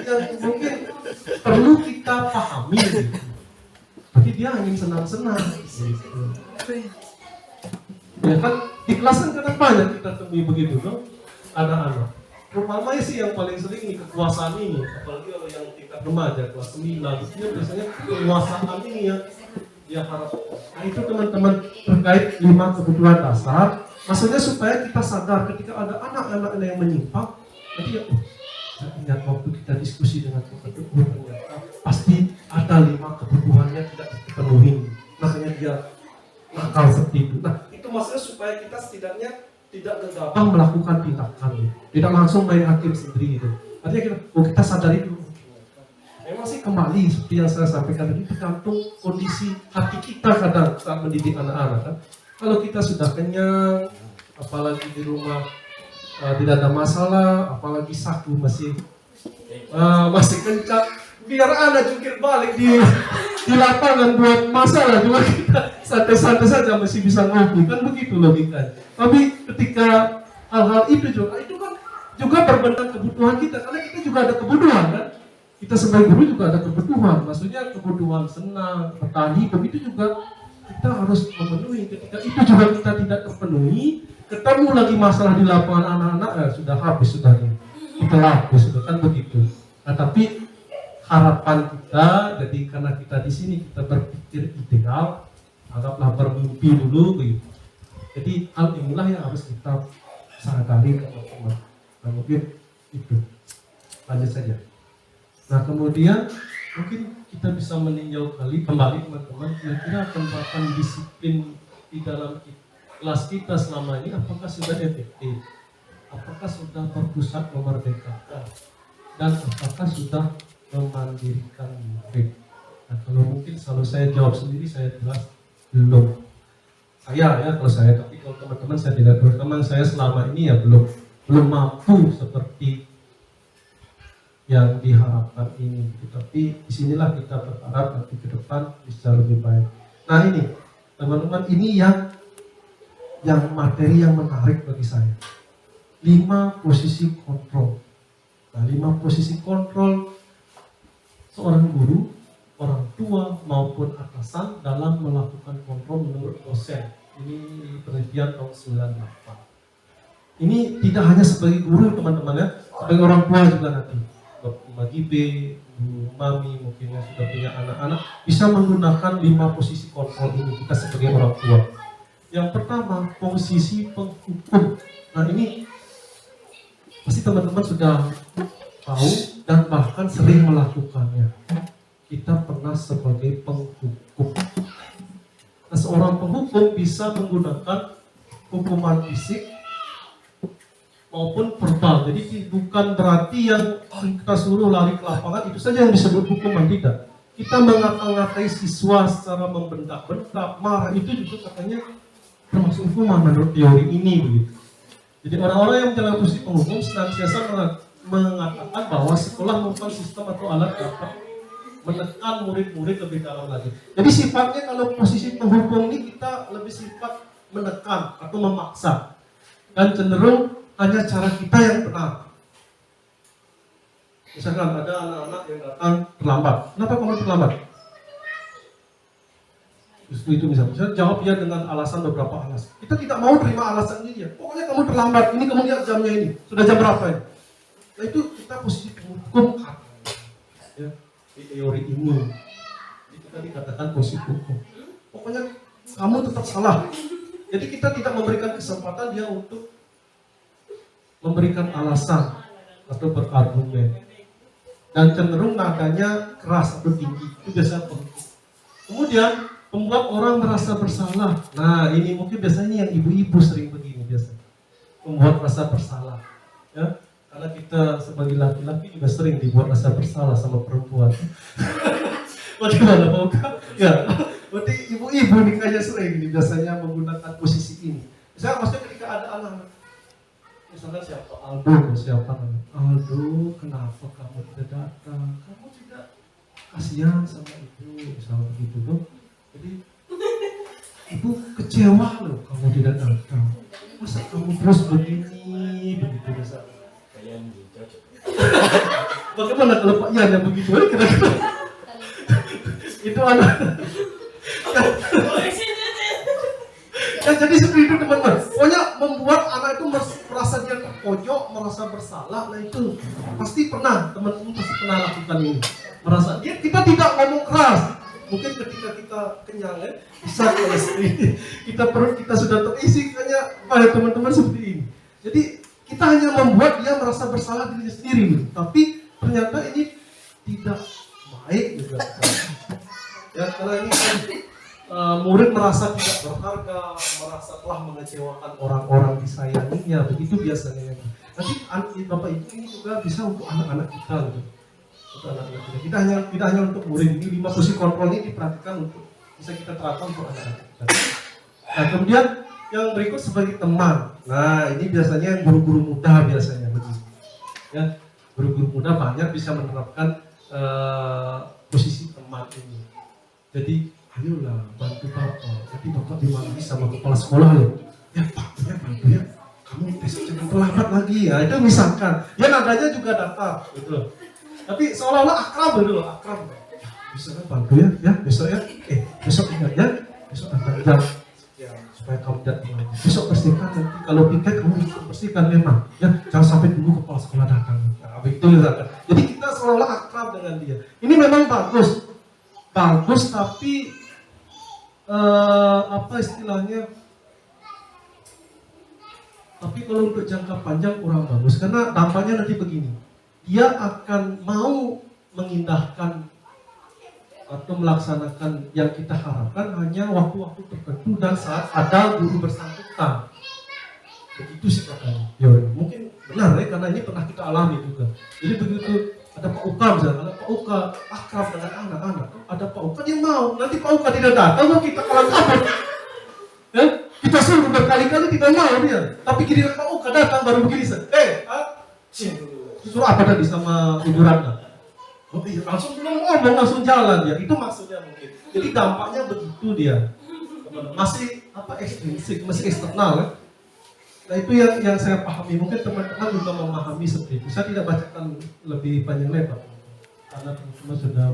mungkin perlu kita pahami. Gitu. Berarti dia ingin senang-senang. Gitu. Ya kan di kelas kan kadang banyak kita temui begitu no? Anak-anak. Terutama sih yang paling sering ini kekuasaan ini, apalagi kalau yang tingkat remaja kelas 9, dia biasanya kekuasaan ini yang dia harap. Nah itu teman-teman terkait 5 kebutuhan dasar, maksudnya supaya kita sadar ketika ada anak-anak yang menyimpang, nanti ya, saya ingat waktu kita diskusi dengan Bapak Guru ternyata pasti ada 5 kebutuhannya tidak dipenuhi, makanya dia nakal seperti itu. Nah itu maksudnya supaya kita setidaknya tidak gegabah melakukan tindakan, tidak langsung main hakim sendiri gitu. Artinya kita sadari dulu. Memang sih kembali seperti yang saya sampaikan tadi, tergantung kondisi hati kita kadang saat mendidik anak-anak kan. Kalau kita sudah kenyang, apalagi di rumah tidak ada masalah, apalagi saku masih kencang, biar anak jungkir balik di lapangan buat masalah juga kita santai-santai saja masih bisa ngopi, kan begitu logikanya. Tapi ketika hal-hal itu kan juga berbanding kebutuhan kita, karena kita juga ada kebutuhan kan. Kita sebagai guru juga ada kebutuhan, maksudnya kebutuhan senang, bertahan hidup itu juga kita harus memenuhi. Ketika itu juga kita tidak terpenuhi, ketemu lagi masalah di lapangan anak-anak, sudah habis sudah kita lapis sudah kan begitu. Nah tapi harapan kita, jadi karena kita di sini kita berpikir ideal, anggaplah bermimpi dulu begitu. Jadi hal inilah yang harus kita sadari teman-teman. Nah mungkin itu lanjut saja. Nah kemudian mungkin kita bisa meninjau kembali teman-teman, kira-kira penerapan disiplin di dalam kelas kita selama ini apakah sudah efektif, apakah sudah berpusat memerdekakan, dan apakah sudah memandirikan murid. Nah kalau mungkin kalau saya jawab sendiri saya jelas belum. Saya ya kalau saya, tapi kalau teman-teman saya tidak, terutama saya selama ini ya belum mampu seperti yang diharapkan ini. Tapi disinilah kita berharap nanti ke depan bisa lebih baik. Nah ini teman-teman, ini yang materi yang menarik bagi saya. 5 posisi kontrol. Nah 5 posisi kontrol seorang guru, orang tua maupun atasan dalam melakukan kontrol menurut dosen. Ini penelitian tahun 98. Ini tidak hanya sebagai guru teman-teman ya, sebagai orang tua juga nanti. Mbak Gibe, Bu Mami mungkin yang sudah punya anak-anak bisa menggunakan 5 posisi kontrol ini kita sebagai orang tua. Yang pertama, posisi penghukum. Nah ini pasti teman-teman sudah tahu dan bahkan sering melakukannya. Kita pernah sebagai penghukum. Nah, seorang penghukum bisa menggunakan hukuman fisik maupun verbal. Jadi bukan berarti yang kita suruh lari ke lapangan itu saja yang disebut hukuman, tidak. Kita mengata-ngatai siswa secara membentak-bentak, marah, itu juga katanya termasuk hukuman menurut teori ini begitu. Jadi orang-orang yang menjalankan posisi penghukum senantiasa mengatakan bahwa sekolah merupakan sistem atau alat dapat menekan murid-murid lebih dalam lagi. Jadi sifatnya kalau posisi penghukum ini kita lebih sifat menekan atau memaksa, dan cenderung hanya cara kita yang benar. Misalkan ada anak-anak yang datang terlambat. Kenapa kamu terlambat? Justru itu misalnya jawab dia dengan alasan beberapa alasan. Kita tidak mau terima alasan dia. Pokoknya kamu terlambat. Ini kamu lihat jamnya ini. Sudah jam berapa ini? Nah itu kita posisi hukum kan. Ya, di teori ini. Kita dikatakan posisi hukum. Pokoknya kamu tetap salah. Jadi kita tidak memberikan kesempatan dia untuk memberikan alasan atau berargumen. Dan cenderung nadanya keras atau tinggi. Itu biasanya penting. Kemudian membuat orang merasa bersalah. Nah ini mungkin biasanya yang ibu-ibu sering begini biasanya. Membuat rasa bersalah. Ya, karena kita sebagai laki-laki juga sering dibuat rasa bersalah sama perempuan. Bagaimana Pak Uka? Ya, berarti ibu-ibu nih kayaknya sering nih biasanya menggunakan posisi ini. Misalnya maksudnya ketika ada anak, misalnya siapa? Aldo, siapa? Aldo, kenapa kamu tidak datang? Kamu tidak kasihan sama ibu, misalnya begitu tuh. Jadi ibu kecewa loh kamu tidak datang. Masa kamu terus begini, begitu misalnya. Bagaimana kalau Pak Yan yang begitu? Kira-kira itu anak. Ya jadi seperti itu teman-teman. Pokoknya membuat anak itu merasa dia terpojok, merasa bersalah. Nah itu pasti pernah teman-teman pasti pernah lakukan ini. Merasa kita tidak ngomong keras. Mungkin ketika kita kenyang ya, bisa kalau sendiri. Perut kita sudah terisi kayaknya pada teman-teman seperti ini. Jadi kita hanya membuat dia merasa bersalah dirinya sendiri. Tapi ternyata ini tidak baik juga. Ya karena ini kan murid merasa tidak berharga, merasa telah mengecewakan orang-orang disayanginya, begitu biasanya. Nanti Bapak Ibu ini juga bisa untuk anak-anak kita gitu. Untuk anak-anak kita. Kita hanya untuk murid ini 5 posisi kontrol ini diperhatikan untuk bisa kita terapkan untuk anak-anak kita. Nah kemudian yang berikut sebagai teman. Nah ini biasanya yang guru-guru muda biasanya begitu. Ya guru-guru muda banyak bisa menerapkan posisi teman ini. Jadi ayolah bantu Bapak. Jadi Bapak dimarahi sama kepala sekolah loh. Ya Pak, ya bantu ya. Kamu besok jangan terlambat lagi ya. Itu misalkan. Ya nadanya juga datar gitu. Tapi seolah-olah akrab gitu loh, akrab. Ya, bisa kan bantu ya, ya besok ya. Besok ingat ya. Besok datang jam sekian supaya kamu tidak terlambat. Besok bersihkan nanti kalau piket kamu bersihkan memang. Ya jangan sampai dulu kepala sekolah datang. Nah, begitu misalkan. Jadi kita seolah-olah akrab dengan dia. Ini memang bagus tapi apa istilahnya, tapi kalau untuk jangka panjang kurang bagus karena dampaknya nanti begini, dia akan mau mengindahkan atau melaksanakan yang kita harapkan hanya waktu-waktu tertentu dan saat ada guru bersangkutan. Begitu sih katanya. Ya, mungkin benar ya karena ini pernah kita alami juga. Jadi begitu ada Pak Uka misalnya, ada Pak Uka akrab dengan anak-anak, ada Pak Uka dia mau, nanti Pak Uka tidak datang, kita kalah kabur. Ya, kita suruh berkali-kali tidak mau dia, tapi giliran Pak Uka datang baru begini suruh apa tadi sama Ibu Ratna? Oh iya, langsung belum ngomong, langsung jalan dia, itu maksudnya mungkin. Jadi dampaknya begitu dia, masih apa ekstrinsik, masih eksternal ya. Nah itu yang saya pahami, mungkin teman-teman juga memahami seperti itu. Saya tidak bacakan lebih panjang lebar karena teman-teman sudah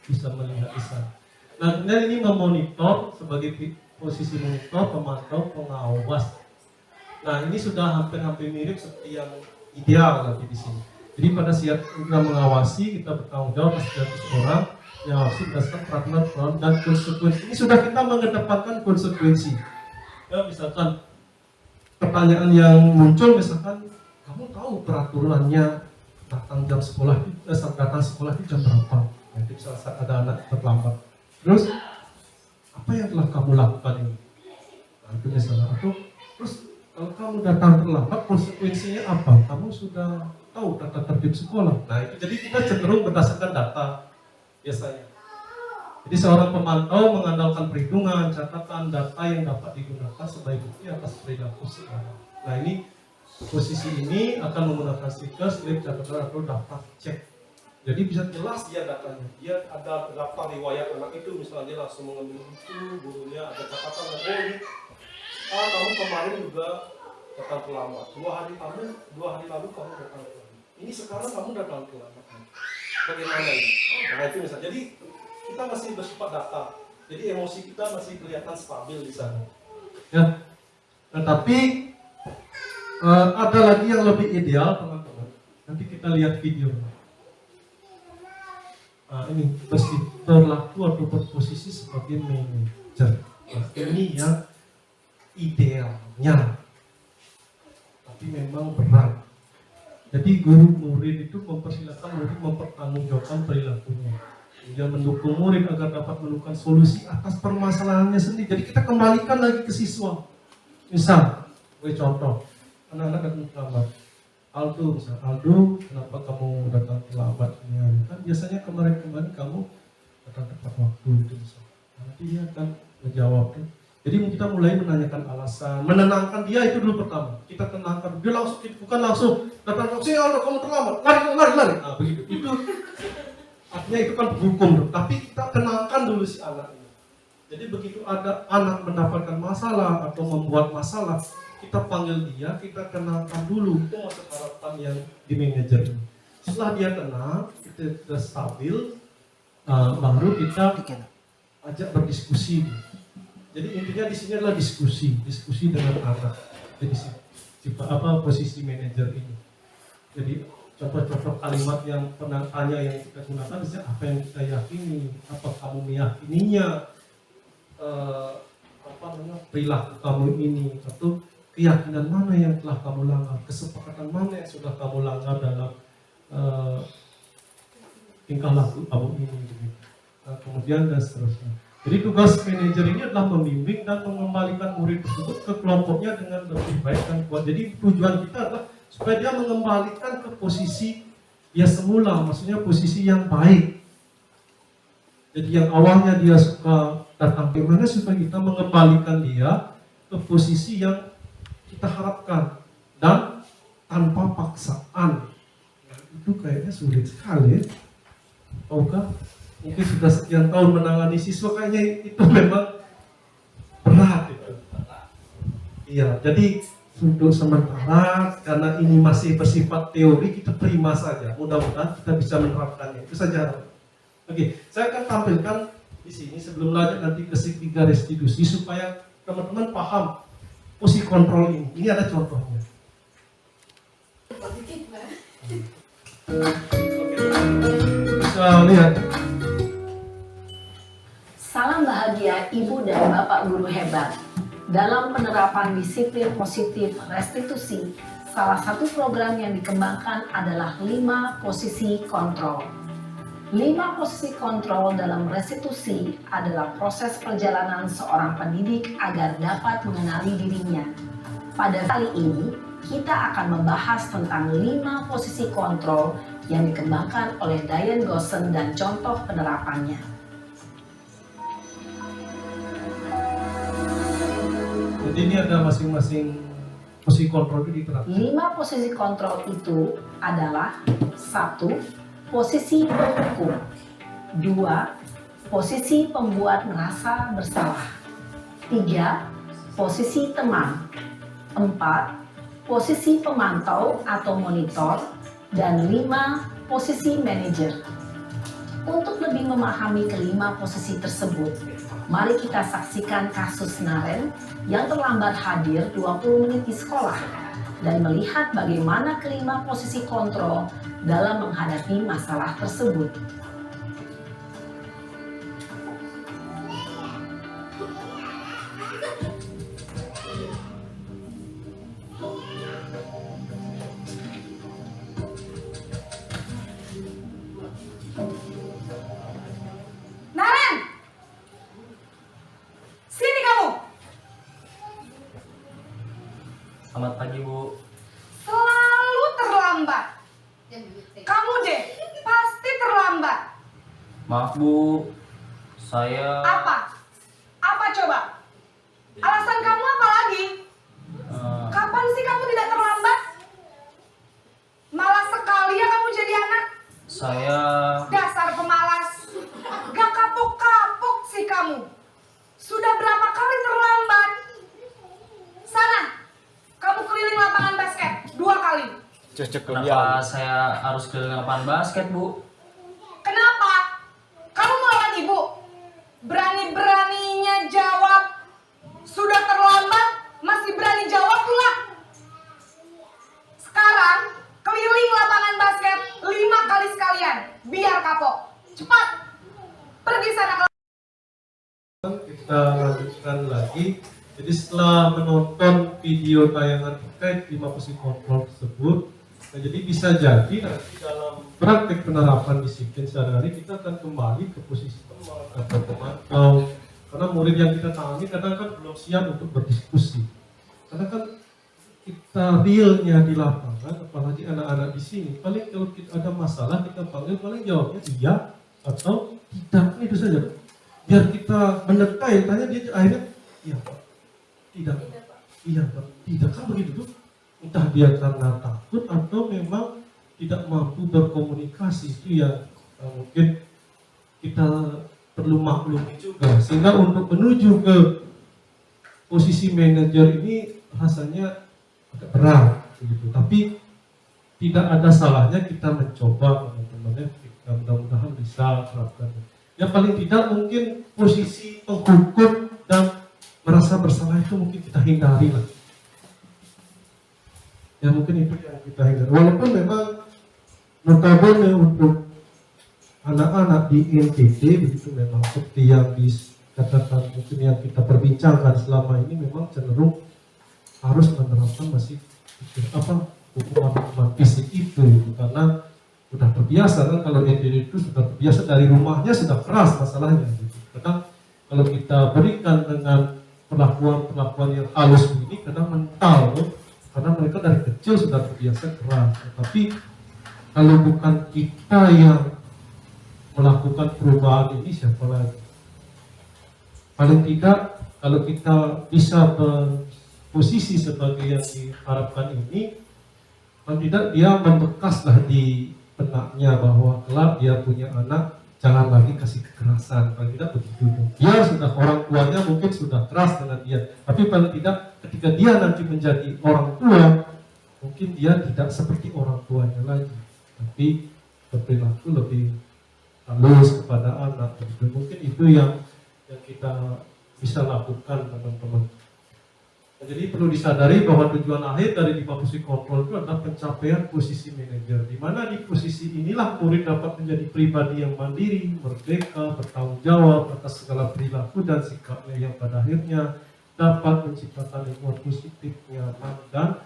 bisa melihat di sana. Nah kemudian ini memonitor sebagai posisi monitor, pemantau, pengawas. Nah ini sudah hampir-hampir mirip seperti yang ideal nanti di sini. Jadi pada saat kita mengawasi, kita bertanggung jawab atas 100 orang, yang harus berdasarkan peraturan dan konsekuensi. Ini sudah kita mengedepankan konsekuensi. Ya misalkan pertanyaan yang muncul misalkan, kamu tahu peraturannya datang sekolah itu jam berapa? Nanti salah satu ada anak terlambat. Terus apa yang telah kamu lakukan ini? Nah, itu misalnya. Atau terus kalau kamu datang terlambat konsekuensinya apa? Kamu sudah tahu tata tertib sekolah. Nah itu jadi kita cenderung berdasarkan data biasanya. Jadi seorang pemantau mengandalkan perhitungan, catatan, data yang dapat digunakan sebagai bukti atas perilaku sekolah. Nah ini posisi ini akan menggunakan stiker, slip, catatan atau daftar cek. Jadi bisa jelas dia datanya. Dia ada daftar riwayat anak itu, misalnya dia langsung mengambil buku, gurunya ada catatan. Kamu kemarin juga datang terlambat. 2 hari lalu kamu datang terlambat. ini sekarang kamu datang terlambat. Bagaimana ini? Nah itu misalnya. Jadi kita masih bersifat data. Jadi emosi kita masih kelihatan stabil di sana. Ya. Nah, tapi ada lagi yang lebih ideal, teman-teman. Nanti kita lihat video. Ini berlaku atau berposisi sebagai manajer. Nah, ini yang idealnya. Tapi memang berat. Jadi guru murid itu mempersilahkan murid mempertanggungjawabkan perilakunya. Dia mendukung murid agar dapat menemukan solusi atas permasalahannya sendiri. Jadi kita kembalikan lagi ke siswa. Misal, gue contoh, anak-anak datang terlambat. Aldo, misal, Aldo, kenapa kamu datang terlambat? Ya, kan biasanya kemarin-kemarin kamu datang tepat waktu itu misal. Nanti dia akan menjawab. Jadi kita mulai menanyakan alasan, menenangkan dia itu dulu pertama. Kita tenangkan, dia langsung, bukan langsung datang sini Aldo kamu terlambat, lari. Nah begitu. Itu artinya itu kan hukum, tapi kita tenangkan dulu si anak ini. Jadi begitu ada anak mendapatkan masalah atau membuat masalah, kita panggil dia, kita kenalkan dulu. Itu maksud harapan yang di manajer ini. Setelah dia tenang, kita sudah stabil, baru kita ajak berdiskusi. Jadi intinya di sini adalah diskusi dengan anak. Jadi posisi manajer ini. Jadi contoh-contoh kalimat yang pernah tanya yang kita gunakan, misalnya apa yang kita yakini, apa kamu meyakininya, perilaku kamu ini, atau keyakinan mana yang telah kamu langgar, kesepakatan mana yang sudah kamu langgar dalam tingkah laku kamu ini, kemudian dan seterusnya. Jadi tugas manajer ini adalah membimbing dan mengembalikan murid tersebut ke kelompoknya dengan lebih baik dan kuat. Jadi tujuan kita adalah supaya dia mengembalikan ke posisi dia semula, maksudnya posisi yang baik. Jadi yang awalnya dia suka datang kemana, supaya kita mengembalikan dia ke posisi yang kita harapkan dan tanpa paksaan. Itu kayaknya sulit sekali ya. Tahukah? Mungkin sudah sekian tahun menangani siswa, kayaknya itu memang berat itu. Iya, jadi untuk sementara karena ini masih bersifat teori, kita terima saja. Mudah-mudahan kita bisa menerapkannya. Itu saja. Oke, saya akan tampilkan di sini sebelum lanjut nanti ke segitiga restitusi supaya teman-teman paham posisi kontrol ini. Ini ada contohnya. Bisa lihat. Salam bahagia Ibu dan Bapak Guru hebat. Dalam penerapan disiplin positif restitusi, salah satu program yang dikembangkan adalah 5 posisi kontrol. 5 posisi kontrol dalam restitusi adalah proses perjalanan seorang pendidik agar dapat mengenali dirinya. Pada kali ini, kita akan membahas tentang 5 posisi kontrol yang dikembangkan oleh Diane Gossen dan contoh penerapannya. Jadi ini ada masing-masing posisi kontrol itu diterapkan. 5 posisi kontrol itu adalah 1. Posisi penghukum. 2. Posisi pembuat merasa bersalah. 3. Posisi teman. 4. Posisi pemantau atau monitor. Dan 5. Posisi manajer. Untuk lebih memahami kelima posisi tersebut, mari kita saksikan kasus Naren yang terlambat hadir 20 menit di sekolah dan melihat bagaimana kelima posisi kontrol dalam menghadapi masalah tersebut. Selamat pagi, Bu. Selalu terlambat. Kamu deh, pasti terlambat. Maaf, Bu. Saya... Apa? Apa coba? Alasan kamu apa lagi? Kapan sih kamu tidak terlambat? Malas sekali ya kamu jadi anak. Saya... Dasar pemalas. Gak kapok-kapok sih kamu. Sudah berapa kali terlambat? Sana, kamu keliling lapangan basket 2 kali. Cocok Kenapa saya harus keliling lapangan basket, Bu? Kenapa? Kamu melawan ibu? Berani-beraninya jawab. Sudah terlambat, masih berani jawab pula. Sekarang, keliling lapangan basket 5 kali sekalian. Biar kapok. Cepat. Pergi sana ke Kita lanjutkan lagi. Jadi setelah menonton video tayangan terkait 5 posisi kontrol tersebut, nah jadi bisa jadi nanti dalam praktek penerapan disiplin sehari-hari kita akan kembali ke posisi teman atau pemantau. Karena murid yang kita tangani kadang kan belum siap untuk berdiskusi. Karena kan kita realnya di lapangan, apalagi anak-anak di sini, paling kalau kita ada masalah kita panggil, paling jawabnya iya atau tidak, itu saja. Biar kita menekai, tanya dia akhirnya iya Pak, tidak, iya Pak, tidak, kan begitu tuh. Entah dia karena takut atau memang tidak mampu berkomunikasi, itu ya mungkin kita perlu maklumi juga. Sehingga untuk menuju ke posisi manajer ini rasanya agak berat begitu. Tapi tidak ada salahnya kita mencoba, teman-teman ya. Kita mudah-mudahan bisa terapkan. Ya paling tidak mungkin posisi penghukum dan merasa bersalah itu mungkin kita hindari lah. Ya mungkin itu yang kita hindari. Walaupun memang notabene untuk anak-anak di NTT begitu memang seperti yang dikatakan mungkin yang kita perbincangkan selama ini memang cenderung harus menerapkan masih hukuman fisik itu karena sudah terbiasa kan. Kalau NTT itu sudah terbiasa dari rumahnya sudah keras masalahnya gitu. Kadang kalau kita berikan dengan perlakuan yang halus begini kadang mental karena mereka dari kecil sudah terbiasa keras. Tapi kalau bukan kita yang melakukan perubahan ini siapa lagi? Paling tidak kalau kita bisa berposisi sebagai yang diharapkan ini, paling tidak dia membekaslah di benaknya bahwa kelak dia punya anak jangan lagi kasih kekerasan. Paling tidak begitu. Dia sudah orang tuanya mungkin sudah keras dengan dia, tapi paling tidak ketika dia nanti menjadi orang tua mungkin dia tidak seperti orang tuanya lagi, tapi berperilaku lebih halus kepada anak. Begitu. Mungkin itu yang kita bisa lakukan teman-teman. Jadi perlu disadari bahwa tujuan akhir dari posisi kontrol itu adalah pencapaian posisi manajer, di mana di posisi inilah murid dapat menjadi pribadi yang mandiri, merdeka, bertanggung jawab atas segala perilaku dan sikapnya yang pada akhirnya dapat menciptakan lingkungan positif, nyaman dan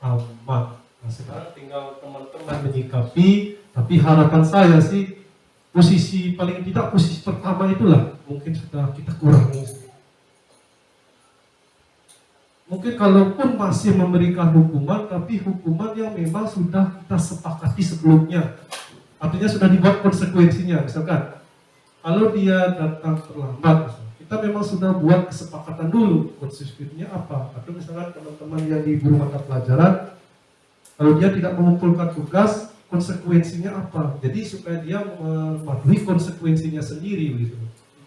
aman. Nah sekarang tinggal teman-teman menyikapi, tapi harapan saya sih posisi paling tidak posisi pertama itulah mungkin sudah kita kurangi. Mungkin kalaupun masih memberikan hukuman, tapi hukuman yang memang sudah kita sepakati sebelumnya. Artinya sudah dibuat konsekuensinya. Misalkan, kalau dia datang terlambat, kita memang sudah buat kesepakatan dulu konsekuensinya apa. Atau misalkan teman-teman yang di guru mata pelajaran, kalau dia tidak mengumpulkan tugas, konsekuensinya apa. Jadi supaya dia mematuhi konsekuensinya sendiri. Gitu.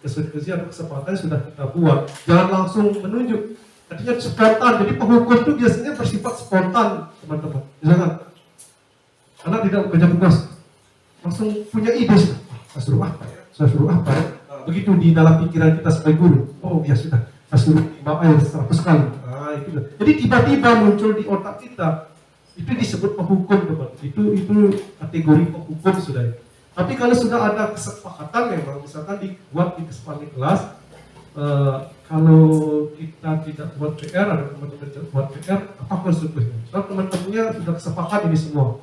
Konsekuensi atau kesepakatan sudah kita buat. Jangan langsung menunjuk. Artinya spontan, jadi penghukum itu biasanya bersifat spontan teman-teman. Misalkan anak tidak bekerja tugas, langsung punya ide, saya suruh apa ya? Saya suruh apa ya? Nah, begitu di dalam pikiran kita sebagai guru, oh ya sudah, saya suruh timba air 100 kali. Nah, itu. Jadi tiba-tiba muncul di otak kita, itu disebut penghukum teman. Itu kategori penghukum sudah. Tapi kalau sudah ada kesepakatan memang, misalkan dibuat di kesepakatan kelas, kalau kita tidak buat PR, ada teman-teman buat PR, apa konsekuensinya? Soal teman-temannya sudah sepakat ini semua.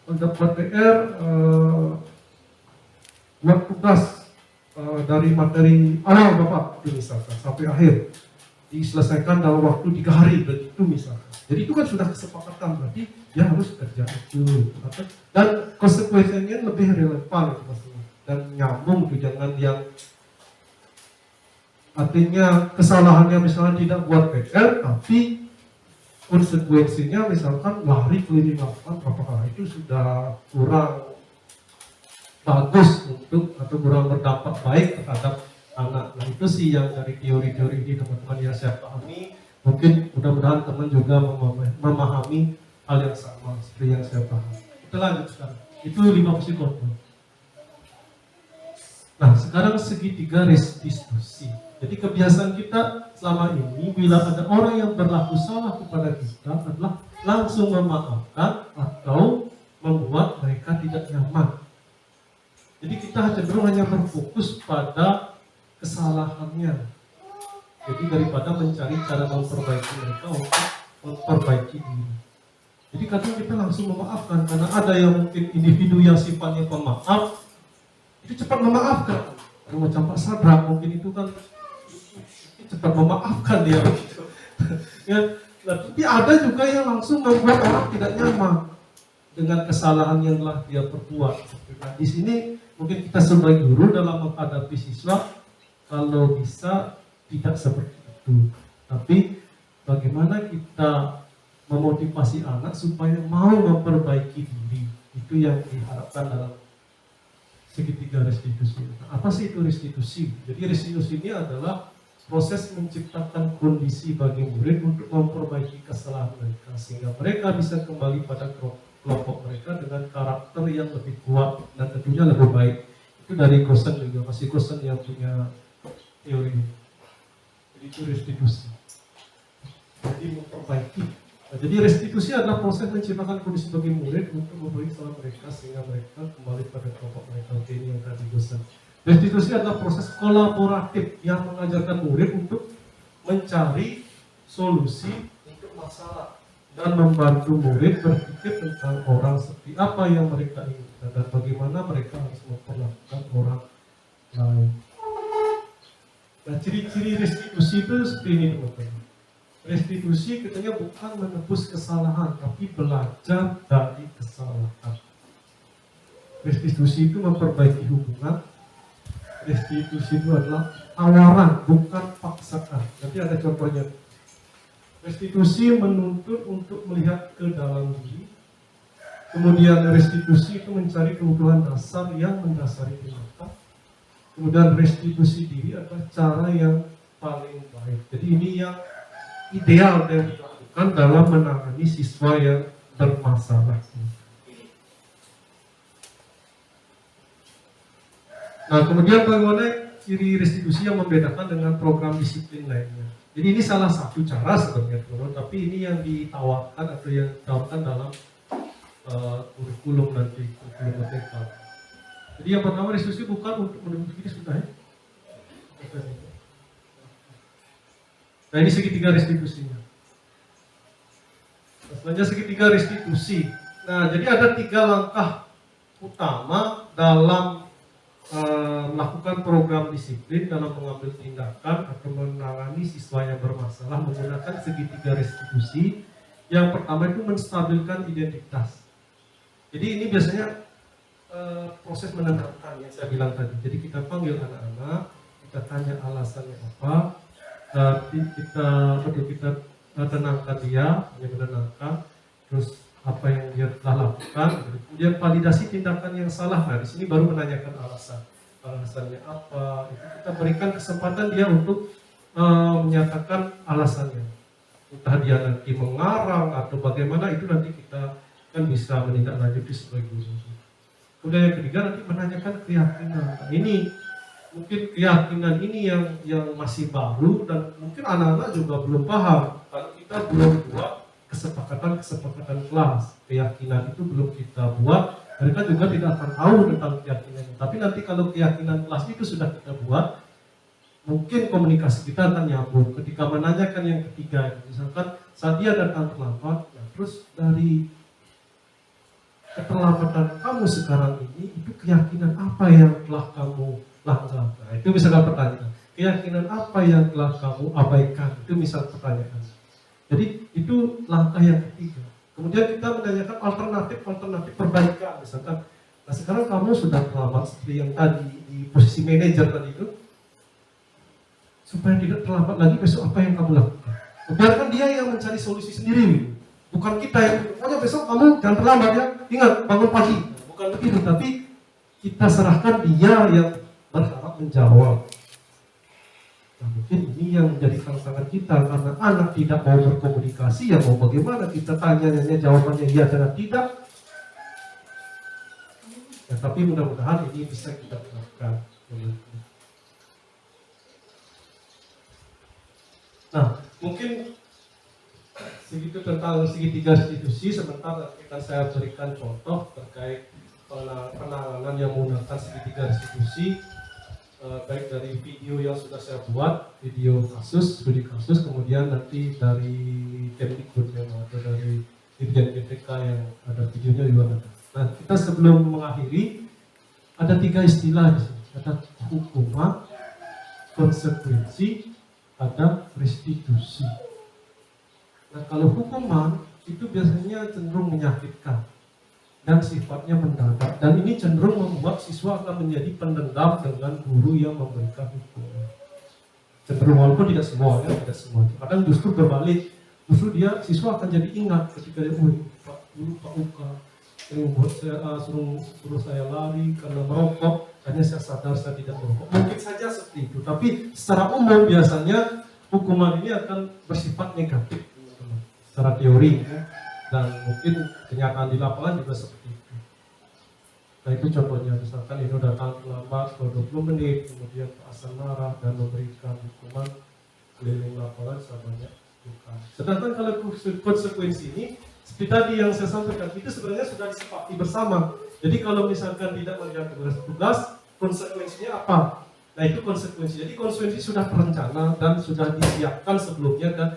Untuk buat PR, buat tugas dari materi awal Bapak, itu misalkan, sampai akhir. Diselesaikan dalam waktu 3 hari, begitu misalkan. Jadi itu kan sudah kesepakatan, berarti dia harus kerja itu. Dan konsekuensinya lebih relevan, dan nyambung, jangan yang artinya kesalahannya misalnya tidak buat PR, tapi konsekuensinya misalkan lari keliling lapangan berapa kali, itu sudah kurang bagus untuk atau kurang berdampak baik terhadap anak. Nah itu sih yang dari teori-teori ini teman-teman yang saya pahami. Mungkin mudah-mudahan teman juga memahami hal yang sama seperti yang saya paham. Kita lanjut sekarang. Itu 5 posisi kontrol. Nah, sekarang segitiga restitusi. Jadi kebiasaan kita selama ini, bila ada orang yang berlaku salah kepada kita adalah langsung memaafkan atau membuat mereka tidak nyaman. Jadi kita cenderung hanya berfokus pada kesalahannya. Jadi daripada mencari cara memperbaiki mereka untuk memperbaiki diri. Jadi kadang kita langsung memaafkan, karena ada yang mungkin individu yang sifatnya pemaaf, itu cepat memaafkan. Kalau macam Pak Sadrak mungkin itu kan cepat memaafkan dia begitu. Ya, nah, tapi ada juga yang langsung membuat orang tidak nyaman dengan kesalahan yang telah dia perbuat. Nah, di sini mungkin kita sebagai guru dalam menghadapi siswa, kalau bisa tidak seperti itu. Tapi bagaimana kita memotivasi anak supaya mau memperbaiki diri, itu yang diharapkan dalam segitiga restitusi. Nah, apa sih itu restitusi? Jadi restitusi ini adalah proses menciptakan kondisi bagi murid untuk memperbaiki kesalahan mereka sehingga mereka bisa kembali pada kelompok mereka dengan karakter yang lebih kuat dan tentunya lebih baik. Itu dari Gosen juga, masih Gosen yang punya teori. Jadi itu restitusi. Jadi memperbaiki. Nah, jadi restitusi adalah proses menciptakan kondisi bagi murid untuk memperbaiki kesalahan mereka sehingga mereka kembali pada kelompok mereka. Oke, ini yang tadi Gosen. Restitusi adalah proses kolaboratif yang mengajarkan murid untuk mencari solusi untuk masalah dan membantu murid berpikir tentang orang seperti apa yang mereka inginkan dan bagaimana mereka harus memperlakukan orang lain. Nah, ciri-ciri restitusi itu seperti ini teman-teman. Restitusi katanya bukan menebus kesalahan, tapi belajar dari kesalahan. Restitusi itu memperbaiki hubungan. Restitusi itu adalah tawaran, bukan paksaan. Nanti ada contohnya. Restitusi menuntut untuk melihat ke dalam diri. Kemudian restitusi itu mencari kebutuhan dasar yang mendasari tindakan. Kemudian restitusi diri adalah cara yang paling baik. Jadi ini yang ideal yang dilakukan dalam menangani siswa yang bermasalah. Nah, kemudian bagaimana ciri restitusi yang membedakan dengan program disiplin lainnya. Jadi ini salah satu cara sebenarnya, tapi ini yang ditawarkan atau yang ditawarkan dalam kurikulum nanti, kurikulum merdeka. Jadi yang pertama, restitusi bukan untuk menuntut diri sudah ya. Nah, ini segitiga restitusinya. Selanjutnya segitiga restitusi. Nah, jadi ada 3 langkah utama dalam melakukan program disiplin dalam mengambil tindakan atau menangani siswa yang bermasalah menggunakan segitiga restitusi. Yang pertama itu menstabilkan identitas. Jadi ini biasanya proses menenangkan yang saya bilang tadi. Jadi kita panggil anak-anak, kita tanya alasannya apa, kita tenangkan dia, menenangkan, terus apa yang dia telah lakukan, kemudian validasi tindakan yang salah. Nah, di sini baru menanyakan alasannya apa. Itu kita berikan kesempatan dia untuk menyatakan alasannya. Entah dia nanti mengarang atau bagaimana, itu nanti kita kan bisa menindaklanjuti sebagai guru. Kemudian yang ketiga nanti menanyakan keyakinan. Nah, ini mungkin keyakinan ini yang masih baru dan mungkin anak-anak juga belum paham. Kalau kita belum buat kesepakatan kelas, keyakinan itu belum kita buat, mereka juga tidak akan tahu tentang keyakinan. Tapi nanti kalau keyakinan kelas itu sudah kita buat, mungkin komunikasi kita akan nyambung. Ketika menanyakan yang ketiga, misalkan saat dia datang terlambat, nah, terus dari keterlambatan kamu sekarang ini, itu keyakinan apa yang telah kamu langgar? Nah, itu misalkan pertanyaan. Keyakinan apa yang telah kamu abaikan? Itu misal pertanyaan. Jadi itu langkah yang ketiga. Kemudian kita menanyakan alternatif perbaikan. Misalkan, nah sekarang kamu sudah terlambat seperti yang tadi di posisi manajer tadi itu, supaya tidak terlambat lagi besok apa yang kamu lakukan. Biarkan dia yang mencari solusi sendiri, bukan kita yang pokoknya besok kamu jangan terlambat ya, ingat bangun pagi. Bukan begitu, tapi kita serahkan dia yang berharap menjawab. Nah, mungkin ini yang menjadi tantangan kita, karena anak tidak mau berkomunikasi, ya mau bagaimana kita tanyanya jawabannya iya dan tidak. Ya, tapi mudah-mudahan ini bisa kita terapkan. Nah, mungkin segitu tentang segitiga restitusi. Sebentar nanti akan saya berikan contoh terkait penanganan yang menggunakan segitiga restitusi, baik dari video yang sudah saya buat, video kasus, studi kasus, kemudian nanti dari Kemdikbud atau dari Dirjen BPK yang ada videonya juga ada. Nah, kita sebelum mengakhiri ada 3 istilah di sini. Ada hukuman, konsekuensi, ada restitusi. Nah, kalau hukuman itu biasanya cenderung menyakitkan dan sifatnya mendadak, dan ini cenderung membuat siswa akan menjadi pendendam dengan guru yang memberikan hukuman. Cenderung, walaupun tidak semua, ya, tidak semua. Kadang justru berbalik, justru siswa akan jadi ingat ketika dia, Pak Guru, Pak Uka yang membuat saya suruh saya lari karena merokok, hanya saya sadar saya tidak merokok. Mungkin saja seperti itu, tapi secara umum biasanya hukuman ini akan bersifat negatif secara teori, ya. Dan mungkin kenyataan di lapangan juga seperti itu. Nah, itu contohnya, misalkan itu datang terlambat 20 menit, kemudian terasa marah dan memberikan hukuman keliling lapangan sebanyak 2 kali. Sedangkan kalau konsekuensi ini, seperti tadi yang saya sampaikan, itu sebenarnya sudah disepakati bersama. Jadi kalau misalkan tidak mengerjakan tugas, konsekuensinya apa? Nah, itu konsekuensi. Jadi konsekuensi sudah terencana dan sudah disiapkan sebelumnya dan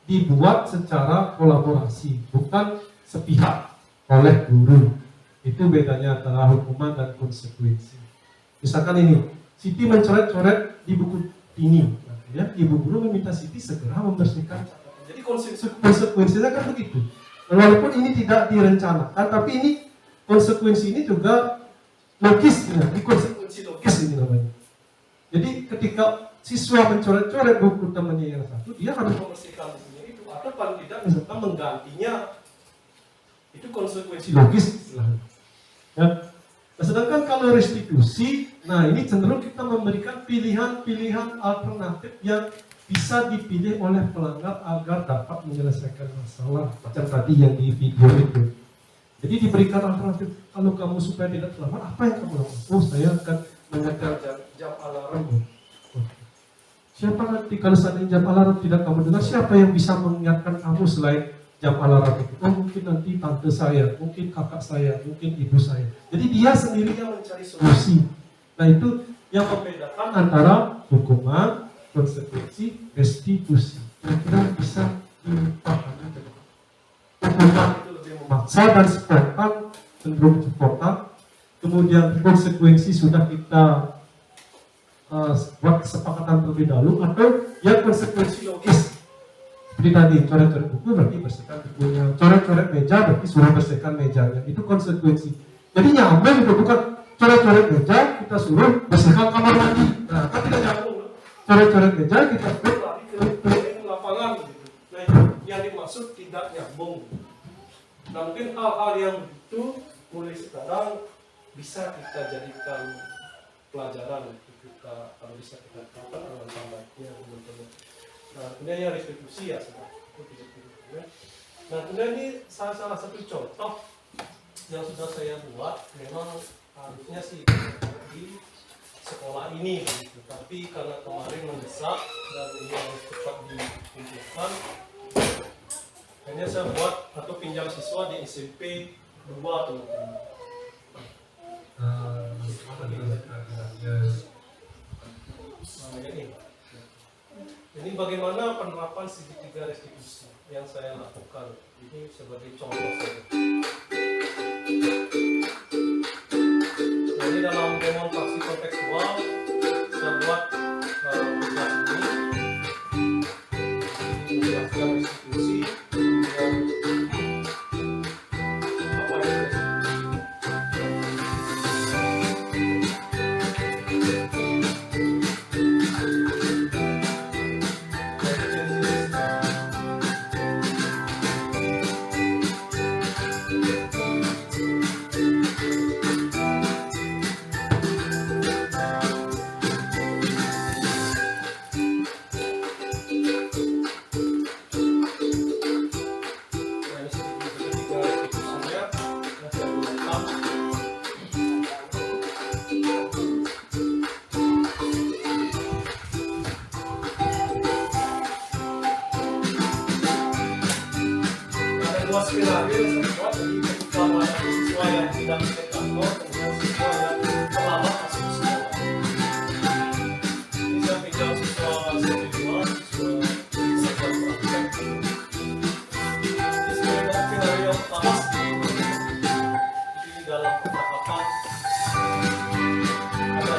dibuat secara kolaborasi, bukan sepihak oleh guru. Itu bedanya antara hukuman dan konsekuensi. Misalkan ini, Siti mencoret-coret di buku ini, ya, ibu guru meminta Siti segera membersihkan catatan. Jadi konsekuensinya kan begitu. Walaupun ini tidak direncanakan, tapi ini konsekuensi ini juga logis, ya. Ini konsekuensi logis ini namanya. Jadi ketika siswa mencoret-coret buku temannya yang satu, dia harus membersihkan bukunya itu, atau paling tidak misalkan menggantinya. Itu konsekuensi logis istilahnya. Ya. Nah, sedangkan kalau restitusi, nah ini cenderung kita memberikan pilihan-pilihan alternatif yang bisa dipilih oleh pelanggar agar dapat menyelesaikan masalah, macam tadi yang di video itu. Jadi diberikan alternatif, kalau kamu supaya tidak terlambat, apa yang kamu lakukan? Oh, saya akan menyetel jam alarm. Siapa nanti kalau seandainya jam alarm tidak kamu dengar, siapa yang bisa mengingatkan kamu selain jam alarm itu? Oh, mungkin nanti tante saya, mungkin kakak saya, mungkin ibu saya. Jadi dia sendiri yang mencari solusi. Nah, itu yang membedakan antara hukuman, konsekuensi, restitusi. Kira-kira bisa dipahami. Hukuman itu lebih memaksa dan spontan, cenderung spontan. Kemudian konsekuensi sudah kita buat kesepakatan terlebih dahulu, atau yang konsekuensi logis. Seperti tadi, coret-coret buku berarti bersihkan bukunya, coret-coret meja berarti suruh bersihkan mejanya. Itu konsekuensi. Jadi nyambung itu, bukan coret-coret meja kita suruh bersihkan kamar mandi. Nah, kan tidak nyambung. Coret-coret meja kita suruh lari ke lapangan gitu. Nah, itu yang dimaksud tidak nyambung. Nah, mungkin hal-hal yang itu mulai sekarang bisa kita jadikan pelajaran, kita kalau bisa kita terapkan dengan baiknya teman-teman. Nah, kemudian yang restitusi ya sudah itu. Nah, kemudian ini salah satu contoh yang sudah saya buat, memang harusnya sih di sekolah ini, gitu. Tapi karena kemarin mendesak dan ini harus cepat dikumpulkan, hanya saya buat atau pinjam siswa di SMP 2 teman-teman. Ini bagaimana penerapan segitiga restitusi yang saya lakukan. Ini sebagai contoh saja. Jadi dalam demonstrasi kontekstual saya buat tugas ini menjelaskan restitusi, kemudian apa itu restitusi. skenario yang saya buat, jadi ketika melayani siswa yang tidak ikut kantor dengan siswa yang terlambat masuk sekolah. Ini saya pinjam siswa senior, siswa satuan praktek. Ini sebenarnya skenario yang pertama di dalam percakapan ada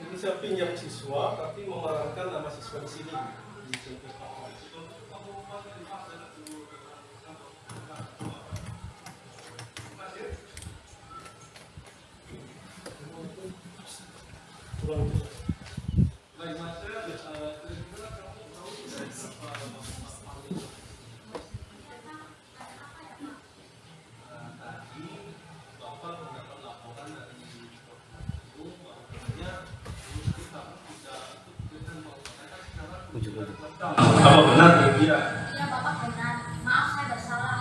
ini saya pinjam siswa, tapi memerankan nama siswa di sini. Di contoh papan. Kurang jelas. Baik, Mas, kira-kira kamu tahu tidak tadi Bapak mendapat laporan dari itu bahwasanya apa benar dia? Iya Bapak benar, maaf saya bersalah.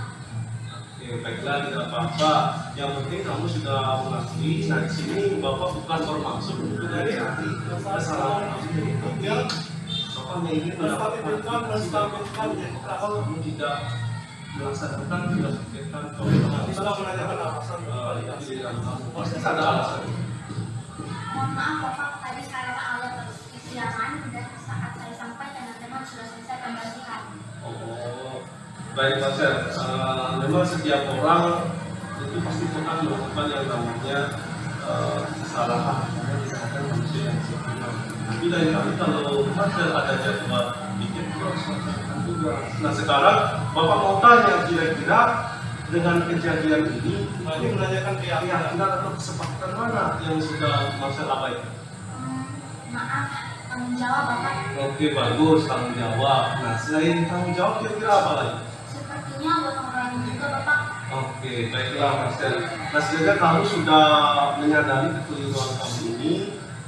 Oke, baiklah, tidak apa-apa. Yang penting kamu sudah mengakui. Nah, di sini Bapak bukan bermaksud untuk mencari kesalahan kamu. Ya, Bapak ingin mendapatkan kalau kamu tidak melaksanakan kegiatan kamu sudah menanyakan alasan pilihan kamu. Pasti ada alasan. Mohon maaf Bapak, tadi saya ada kesiangan dan saat saya sampai teman-teman sudah selesai pembagian. Oh, baik Pak Sir. Memang setiap orang itu pasti pernah melakukan yang namanya kesalahan. Karena kita akan manusia yang sempurna. Tapi lain kali kalau ada jadwal bikin terus juga. Nah sekarang Bapak mau tanya kira-kira dengan kejadian ini, ini menanyakan keyakinan atau kesepakatan mana yang sudah Marcel abaikan? Maaf, tanggung jawab Bapak. Oke, bagus, tanggung jawab. Nah, selain tanggung jawab, kira-kira apa lagi? Sepertinya gotong royong juga Bapak. Oke, baiklah, Marcel. Nah, sehingga kamu sudah menyadari kekeliruan kamu ini,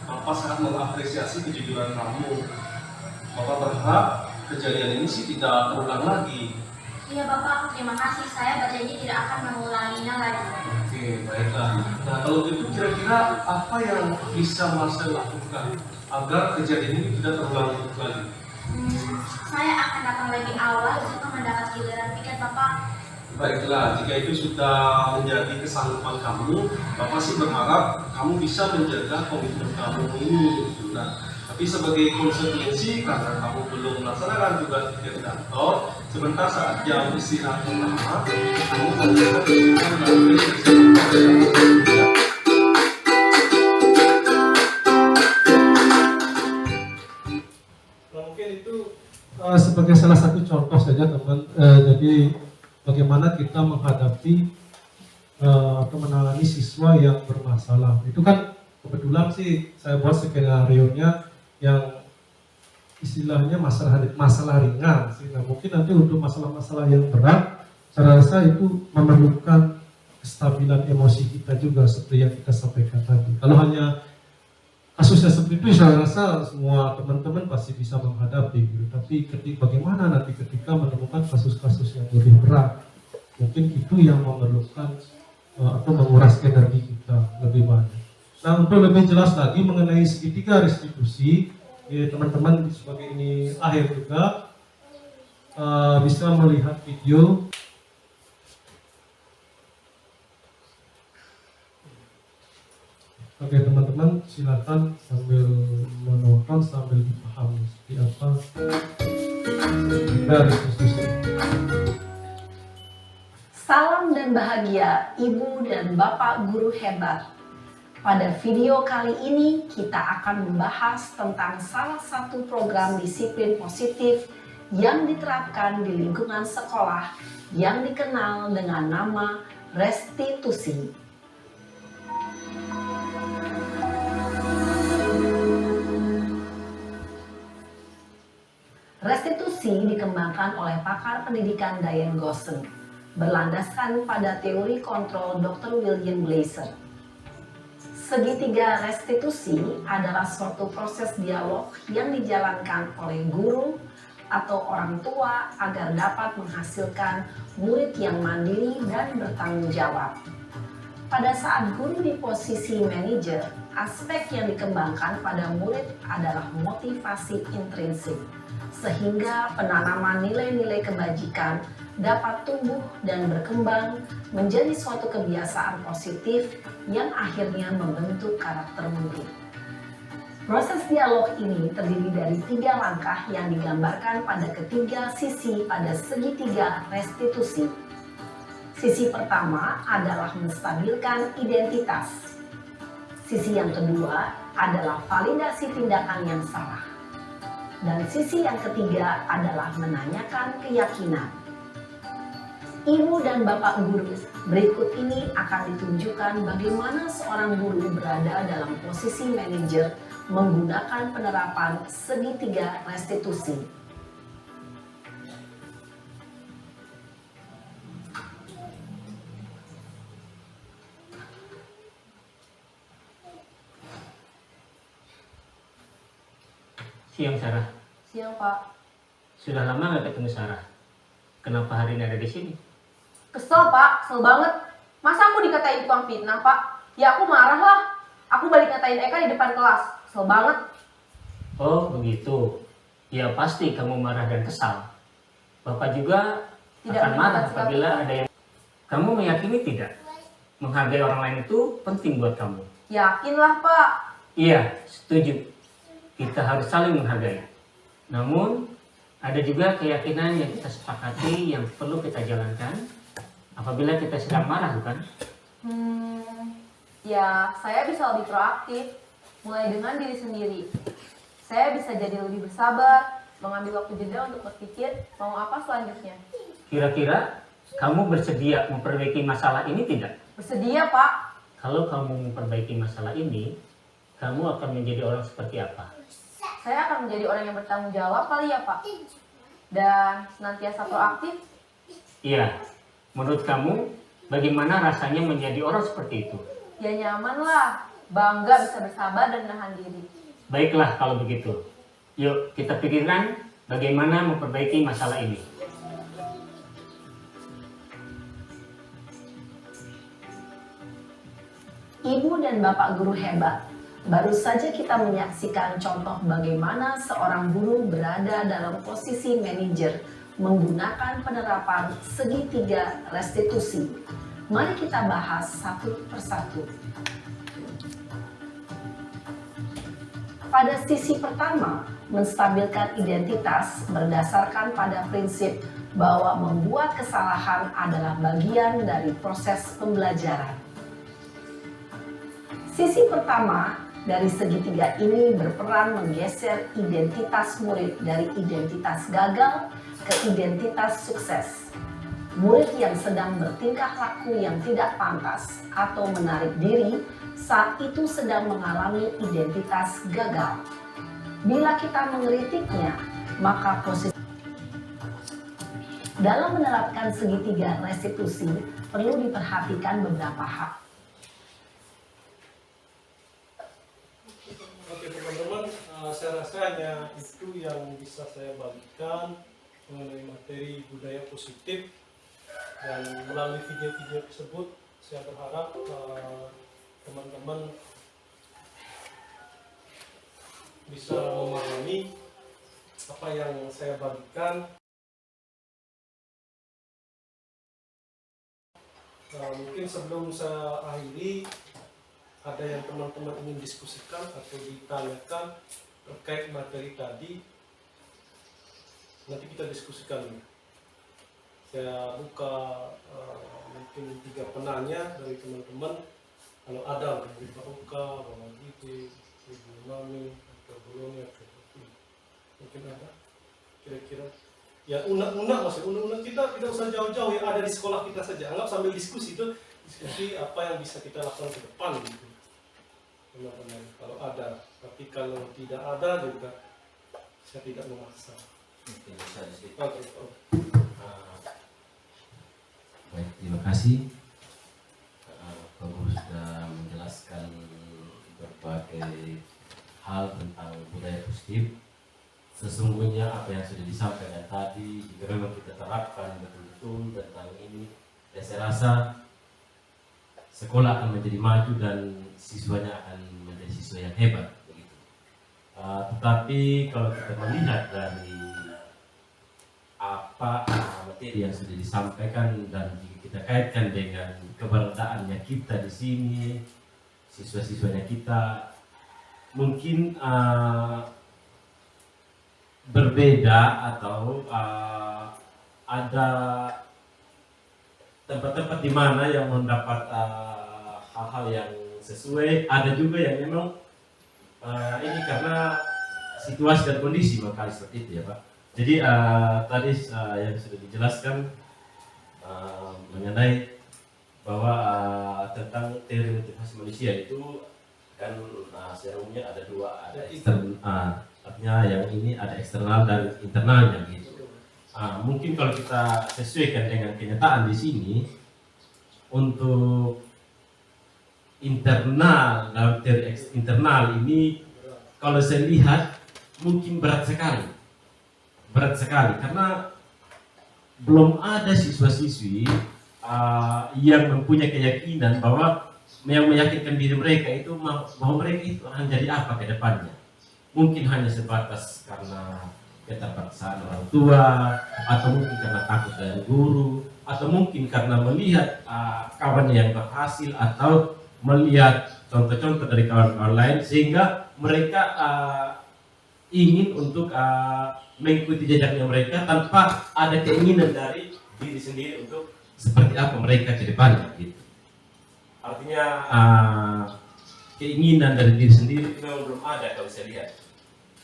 Bapak sangat mengapresiasi kejujuran kamu. Bapak berharap kejadian ini sih tidak terulang lagi. Iya Bapak, terima kasih. Saya berjanji tidak akan mengulanginya lagi. Oke, baiklah. Nah, kalau gitu kira-kira apa yang bisa Marcel lakukan agar kejadian ini tidak terulang lagi? Saya akan datang lebih awal untuk mendapat giliran piket Bapak. Baiklah, jika itu sudah menjadi kesanggupan kamu, Bapak sih berharap kamu bisa menjaga komitmen kamu ini. Nah, tapi sebagai konsekuensi karena kamu belum melaksanakan tugas di kantor, sebentar saat jam istirahat pertama, kamu melakukan kegiatan dari mungkin itu sebagai salah satu contoh saja teman. Jadi bagaimana kita menghadapi atau menangani siswa yang bermasalah. Itu kan kebetulan sih saya buat skenario-nya yang istilahnya masalah ringan sih. Nah, mungkin nanti untuk masalah-masalah yang berat, saya rasa itu memerlukan kestabilan emosi kita juga seperti yang kita sampaikan tadi. Kalau hanya kasusnya seperti itu, saya rasa semua teman-teman pasti bisa menghadapi. Gitu. Tapi bagaimana nanti ketika menemukan kasus-kasus yang lebih berat, mungkin itu yang memerlukan atau menguras energi kita lebih banyak. Nah, untuk lebih jelas lagi mengenai segitiga restitusi, teman-teman sebagai ini akhir juga bisa melihat video. Oke teman-teman, silakan sambil menonton sambil dipahami seperti apa segitiga restitusi. Salam dan bahagia Ibu dan Bapak guru hebat. Pada video kali ini kita akan membahas tentang salah satu program disiplin positif yang diterapkan di lingkungan sekolah yang dikenal dengan nama restitusi. Restitusi dikembangkan oleh pakar pendidikan Diane Gossen, berlandaskan pada teori kontrol Dr. William Glasser. Segitiga restitusi adalah suatu proses dialog yang dijalankan oleh guru atau orang tua agar dapat menghasilkan murid yang mandiri dan bertanggung jawab. Pada saat guru di posisi manajer, aspek yang dikembangkan pada murid adalah motivasi intrinsik, sehingga penanaman nilai-nilai kebajikan dapat tumbuh dan berkembang menjadi suatu kebiasaan positif yang akhirnya membentuk karakter murid. Proses dialog ini terdiri dari 3 langkah yang digambarkan pada ketiga sisi pada segitiga restitusi. Sisi pertama adalah menstabilkan identitas. Sisi yang kedua adalah validasi tindakan yang salah. Dan sisi yang ketiga adalah menanyakan keyakinan. Ibu dan Bapak guru, berikut ini akan ditunjukkan bagaimana seorang guru berada dalam posisi manajer menggunakan penerapan segitiga restitusi. Siang Sarah, Siang Pak. sudah lama nggak ketemu Sarah. Kenapa hari ini ada di sini? Kesel Pak, kesel banget. Masa aku dikatain tukang fitnah Pak? Ya aku marah lah. Aku balik ngatain Eka di depan kelas. Kesel banget. Oh begitu. Ya pasti kamu marah dan kesal. Bapak juga Tidak akan marah menentukan sikap. apabila ada yang... Kamu meyakini tidak? Menghargai orang lain itu penting buat kamu. Yakinlah Pak. Iya, setuju. Kita harus saling menghargai. Namun, ada juga keyakinan yang kita sepakati yang perlu kita jalankan apabila kita sedang marah, bukan? Ya saya bisa lebih proaktif. Mulai dengan diri sendiri. Saya bisa jadi lebih bersabar, mengambil waktu jeda untuk berpikir mau apa selanjutnya. Kira-kira kamu bersedia memperbaiki masalah ini tidak? Bersedia Pak. Kalau kamu memperbaiki masalah ini, kamu akan menjadi orang seperti apa? Saya akan menjadi orang yang bertanggung jawab kali ya Pak. Dan senantiasa proaktif. Iya, menurut kamu bagaimana rasanya menjadi orang seperti itu? Ya nyaman lah. Bangga bisa bersabar dan menahan diri. Baiklah kalau begitu. Yuk kita pikirkan bagaimana memperbaiki masalah ini. Ibu dan Bapak guru hebat. Baru saja kita menyaksikan contoh bagaimana seorang guru berada dalam posisi manajer menggunakan penerapan segitiga restitusi. Mari kita bahas satu persatu. Pada sisi pertama, menstabilkan identitas berdasarkan pada prinsip bahwa membuat kesalahan adalah bagian dari proses pembelajaran. Sisi pertama dari segitiga ini berperan menggeser identitas murid dari identitas gagal ke identitas sukses. Murid yang sedang bertingkah laku yang tidak pantas atau menarik diri saat itu sedang mengalami identitas gagal. Bila kita mengkritiknya, maka posisi dalam menerapkan segitiga restitusi perlu diperhatikan beberapa hal. Oke teman-teman, saya rasa hanya itu yang bisa saya bagikan mengenai materi budaya positif, dan melalui video-video tersebut saya berharap teman-teman bisa memahami apa yang saya bagikan. Mungkin sebelum saya akhiri, ada yang teman-teman ingin diskusikan atau ditanyakan terkait materi tadi, nanti kita diskusikan. Saya buka mungkin 3 penanya dari teman-teman. Kalau ada dari Pak Uka, Bapak Giti, Ibu Mami, atau Buloni, atau mungkin ada kira-kira. Ya unak-unak masih unak-unak kita tidak usah jauh-jauh, yang ada di sekolah kita saja. Anggap sambil diskusi itu, diskusi apa yang bisa kita lakukan ke depan gitu. Teman-teman, kalau ada. Tapi kalau tidak ada juga saya tidak memaksa. Oke. Baik, terima kasih. Pak Guru sudah menjelaskan sebagai hal tentang budaya positif. Sesungguhnya apa yang sudah disampaikan tadi, jika memang kita terapkan betul-betul tentang ini, ya saya rasa sekolah akan menjadi maju dan siswanya akan menjadi siswa yang hebat. Begitu. Tetapi kalau kita melihat dari apa materi yang sudah disampaikan dan jika kita kaitkan dengan keberadaannya kita di sini, siswa-siswanya kita, mungkin berbeda atau ada tempat-tempat di mana yang mendapat hal-hal yang sesuai, ada juga yang memang ini karena situasi dan kondisi makanya seperti itu ya Pak. Jadi tadi yang sudah dijelaskan mengenai bahwa tentang teori motivasi manusia itu kan secara umumnya ada dua, ada eksternal, artinya yang ini ada eksternal dan internalnya gitu. Mungkin kalau kita sesuaikan dengan kenyataan di sini, untuk internal, dalam teori internal ini kalau saya lihat mungkin berat sekali karena belum ada siswa-siswi yang mempunyai keyakinan bahwa yang meyakinkan diri mereka itu bahwa mereka itu akan jadi apa ke depannya. Mungkin hanya sebatas karena keterpaksaan orang tua, atau mungkin karena takut dari guru, atau mungkin karena melihat kawannya yang berhasil, atau melihat contoh-contoh dari kawan-kawan lain, sehingga mereka ingin untuk mengikuti jejaknya mereka tanpa ada keinginan dari diri sendiri untuk seperti apa mereka ke depannya gitu. Artinya keinginan dari diri sendiri itu memang belum ada kalau saya lihat.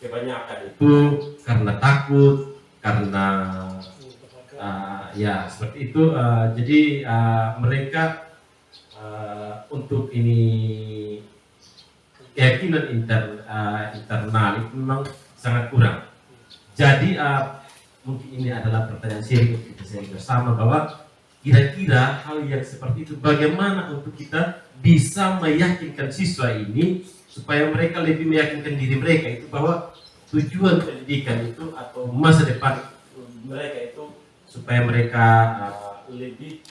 Kebanyakan itu karena takut, karena ya seperti itu. Jadi mereka untuk ini keyakinan internal itu memang sangat kurang. Jadi mungkin ini adalah pertanyaan serius kita sering bersama, bahwa kira-kira hal yang seperti itu bagaimana untuk kita bisa meyakinkan siswa ini supaya mereka lebih meyakinkan diri mereka itu bahwa tujuan pendidikan itu atau masa depan mereka itu supaya mereka lebih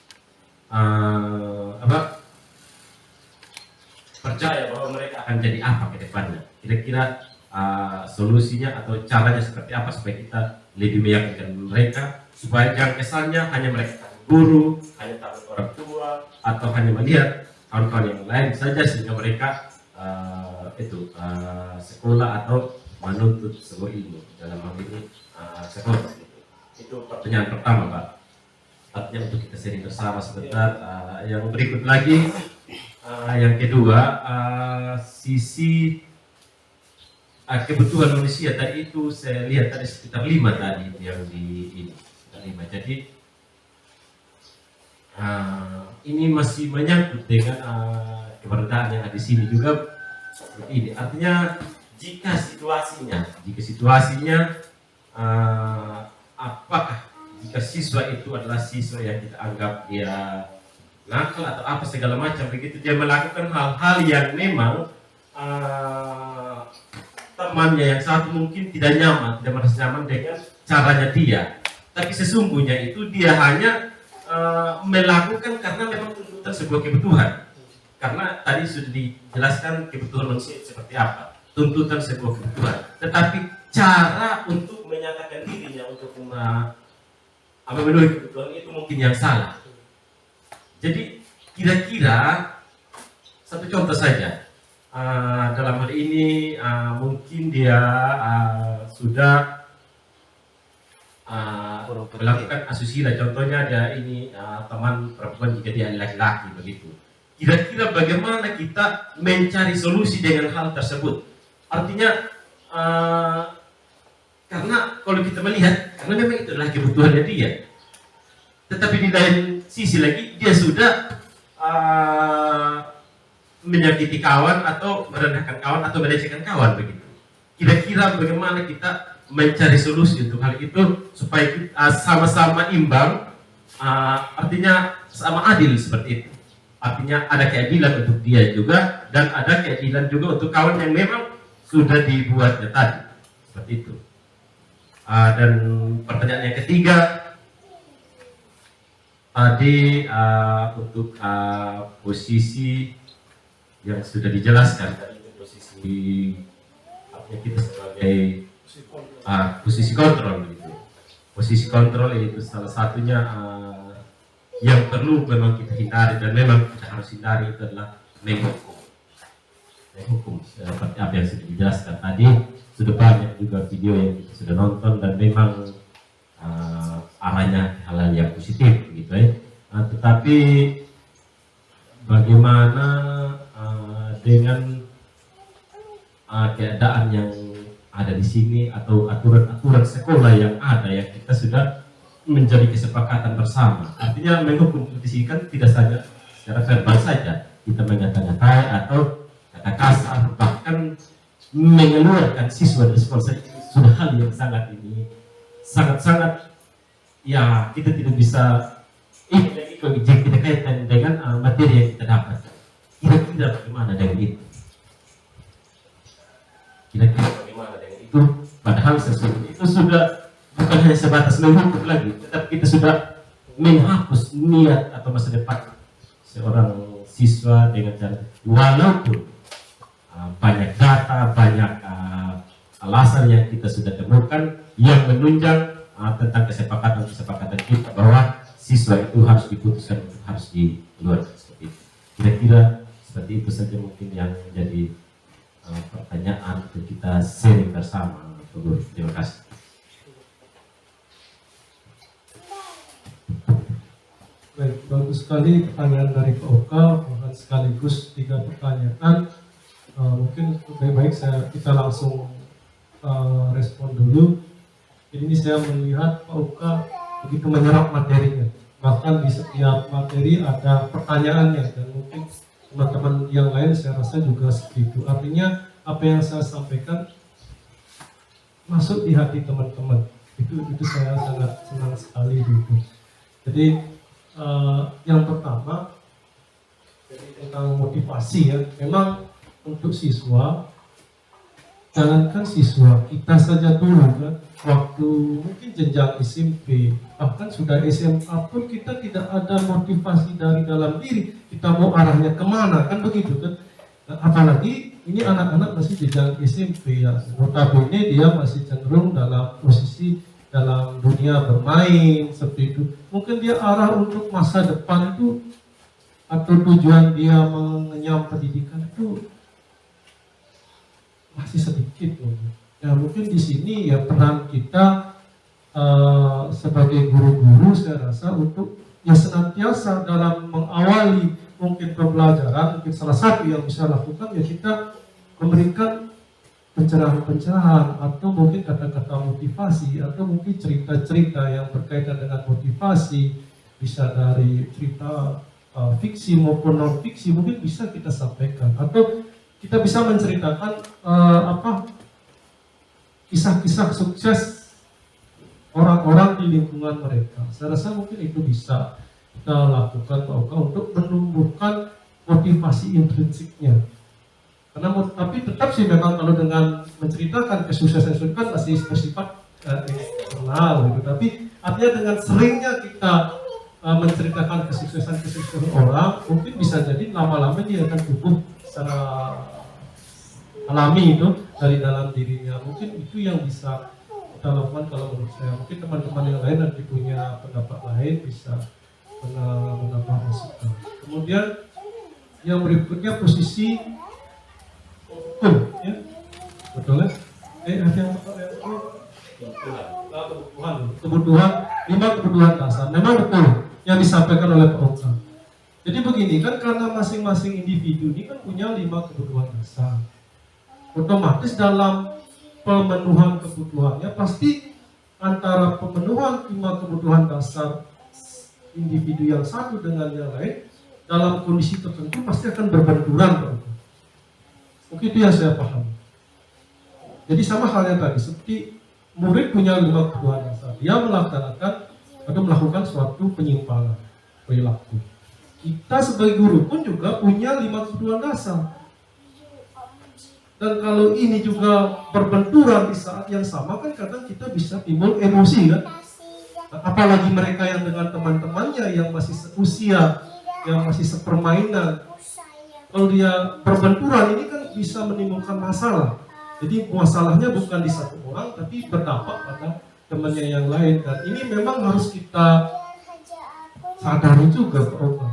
percaya bahwa mereka akan jadi apa ke depannya. Kira-kira solusinya atau caranya seperti apa supaya kita lebih meyakinkan mereka, supaya jangan kesannya hanya mereka takut guru, hanya takut orang tua, atau hanya melihat kawan-kawan yang lain saja sehingga mereka sekolah atau menuntut sebuah ilmu, dalam hal ini sekolah. Itu pertanyaan pertama Pak. Artinya untuk kita sharing bersama sebentar. Yang berikut lagi, yang kedua, sisi kebutuhan manusia tadi itu saya lihat tadi sekitar 5 tadi yang di ini 5. Jadi ini masih menyangkut dengan keberadaan yang ada di sini juga seperti ini. Artinya jika situasinya apakah jika siswa itu adalah siswa yang kita anggap dia nakal atau apa segala macam begitu, dia melakukan hal-hal yang memang temannya yang satu mungkin tidak merasa nyaman dengan caranya dia, tapi sesungguhnya itu dia hanya melakukan karena memang tuntutan sebuah kebutuhan. Karena tadi sudah dijelaskan kebutuhan manusia seperti apa, tuntutan sebuah kebutuhan. Tetapi cara untuk menyatakan dirinya untuk memenuhi kebutuhan itu mungkin yang salah. Jadi kira-kira satu contoh saja, dalam hal ini mungkin dia sudah melakukan asusila, contohnya ada ini teman perempuan jika dia laki-laki begitu. Kira-kira bagaimana kita mencari solusi dengan hal tersebut? Artinya karena kalau kita melihat, karena memang itu adalah kebutuhannya dia, tetapi di lain sisi lagi dia sudah menyakiti kawan atau merendahkan kawan atau melecehkan kawan begitu. Kira-kira bagaimana kita mencari solusi untuk hal itu supaya kita sama-sama imbang, artinya sama adil seperti itu. artinya ada keadilan untuk dia juga, dan ada keadilan juga untuk kawan yang memang sudah dibuatnya tadi, seperti itu. Dan pertanyaan yang ketiga tadi untuk posisi yang sudah dijelaskan tadi, posisi artinya kita sebagai posisi kontrol gitu. Posisi kontrol itu salah satunya yang perlu memang kita hindari, dan memang kita harus hindari itu adalah menghukum. Menghukum seperti apa yang sudah dijelaskan tadi, sudah banyak juga video yang kita sudah nonton, dan memang arahnya hal-hal yang positif begitu ya. Tetapi bagaimana dengan keadaan yang ada di sini, atau aturan-aturan sekolah yang ada yang kita sudah menjadi kesepakatan bersama. Artinya menghukum di sini kan tidak saja secara verbal saja, kita mengata-ngatai atau kata kasar, bahkan mengeluarkan siswa dari sekolah saja sudah hal yang sangat ya kita tidak bisa kita kaitkan dengan materi yang kita dapat. Kira-kira bagaimana dengan itu? Kira-kira bagaimana dengan itu? Padahal sesungguhnya itu sudah bukan hanya sebatas menghukum lagi, tetapi kita sudah menghapus niat atau masa depan seorang siswa dengan cara, walaupun banyak data, banyak alasan yang kita sudah temukan yang menunjang tentang kesepakatan kita bahwa siswa itu harus diputuskan, harus dikeluarkan seperti itu. Kira-kira seperti itu saja mungkin yang menjadi pertanyaan untuk kita sharing bersama. Terima kasih. Baik, bagus sekali pertanyaan dari Pak Oka, bahkan sekaligus 3 pertanyaan. Mungkin lebih baik kita langsung respon dulu. Ini saya melihat Pak Oka begitu menyerap materinya, bahkan di setiap materi ada pertanyaannya, dan mungkin teman-teman yang lain saya rasa juga seperti itu. Artinya apa yang saya sampaikan masuk di hati teman-teman. Itu saya sangat senang sekali gitu. Jadi yang pertama tentang motivasi ya, memang untuk siswa, jangankan siswa, kita saja dulu kan, waktu mungkin jenjang SMP, bahkan sudah SMA pun kita tidak ada motivasi dari dalam diri, kita mau arahnya kemana, kan begitu kan. Apalagi ini anak-anak masih jenjang SMP ya, notabene dia masih cenderung dalam posisi dalam dunia bermain seperti itu. Mungkin dia arah untuk masa depan itu atau tujuan dia mengenyam pendidikan itu masih sedikit. Ya mungkin di sini ya peran kita sebagai guru-guru saya rasa untuk ya senantiasa dalam mengawali mungkin pembelajaran, mungkin salah satu yang bisa lakukan ya kita memberikan pencerahan-pencerahan atau mungkin kata-kata motivasi atau mungkin cerita-cerita yang berkaitan dengan motivasi, bisa dari cerita fiksi maupun non fiksi mungkin bisa kita sampaikan, atau kita bisa menceritakan kisah-kisah sukses orang-orang di lingkungan mereka. Saya rasa mungkin itu bisa kita lakukan untuk menumbuhkan motivasi intrinsiknya. Karena tapi tetap sih memang kalau dengan menceritakan kesuksesan itu kan masih bersifat eksternal gitu. Tapi artinya dengan seringnya kita menceritakan kesuksesan orang, mungkin bisa jadi lama-lama dia akan tumbuh secara alami itu dari dalam dirinya. Mungkin itu yang bisa kita lakukan kalau menurut saya. Mungkin teman-teman yang lain nanti punya pendapat lain bisa menambah masukan. Kemudian yang berikutnya posisi ya, betul ya? Ada yang kebutuhan 5 kebutuhan dasar. Memang betul yang disampaikan oleh Pak Oka. Jadi begini kan, karena masing-masing individu ini kan punya 5 kebutuhan dasar. Otomatis dalam pemenuhan kebutuhannya pasti antara pemenuhan 5 kebutuhan dasar individu yang satu dengan yang lain dalam kondisi tertentu pasti akan berbenturan, Pak Oka. Mungkin itu yang saya paham. Jadi sama halnya tadi, seperti murid punya 5 kebutuhan dasar, dia melakukan suatu penyimpangan perilaku. kita sebagai guru pun juga punya 5 kebutuhan dasar. Dan kalau ini juga berbenturan di saat yang sama kan kadang kita bisa timbul emosi kan. Apalagi mereka yang dengan teman-temannya yang masih seusia, yang masih sepermainan. Kalau dia berbenturan ini kan bisa menimbulkan masalah. Jadi masalahnya bukan di satu orang tapi berdampak pada temannya yang lain. Dan ini memang harus kita sadari juga Pak Oka.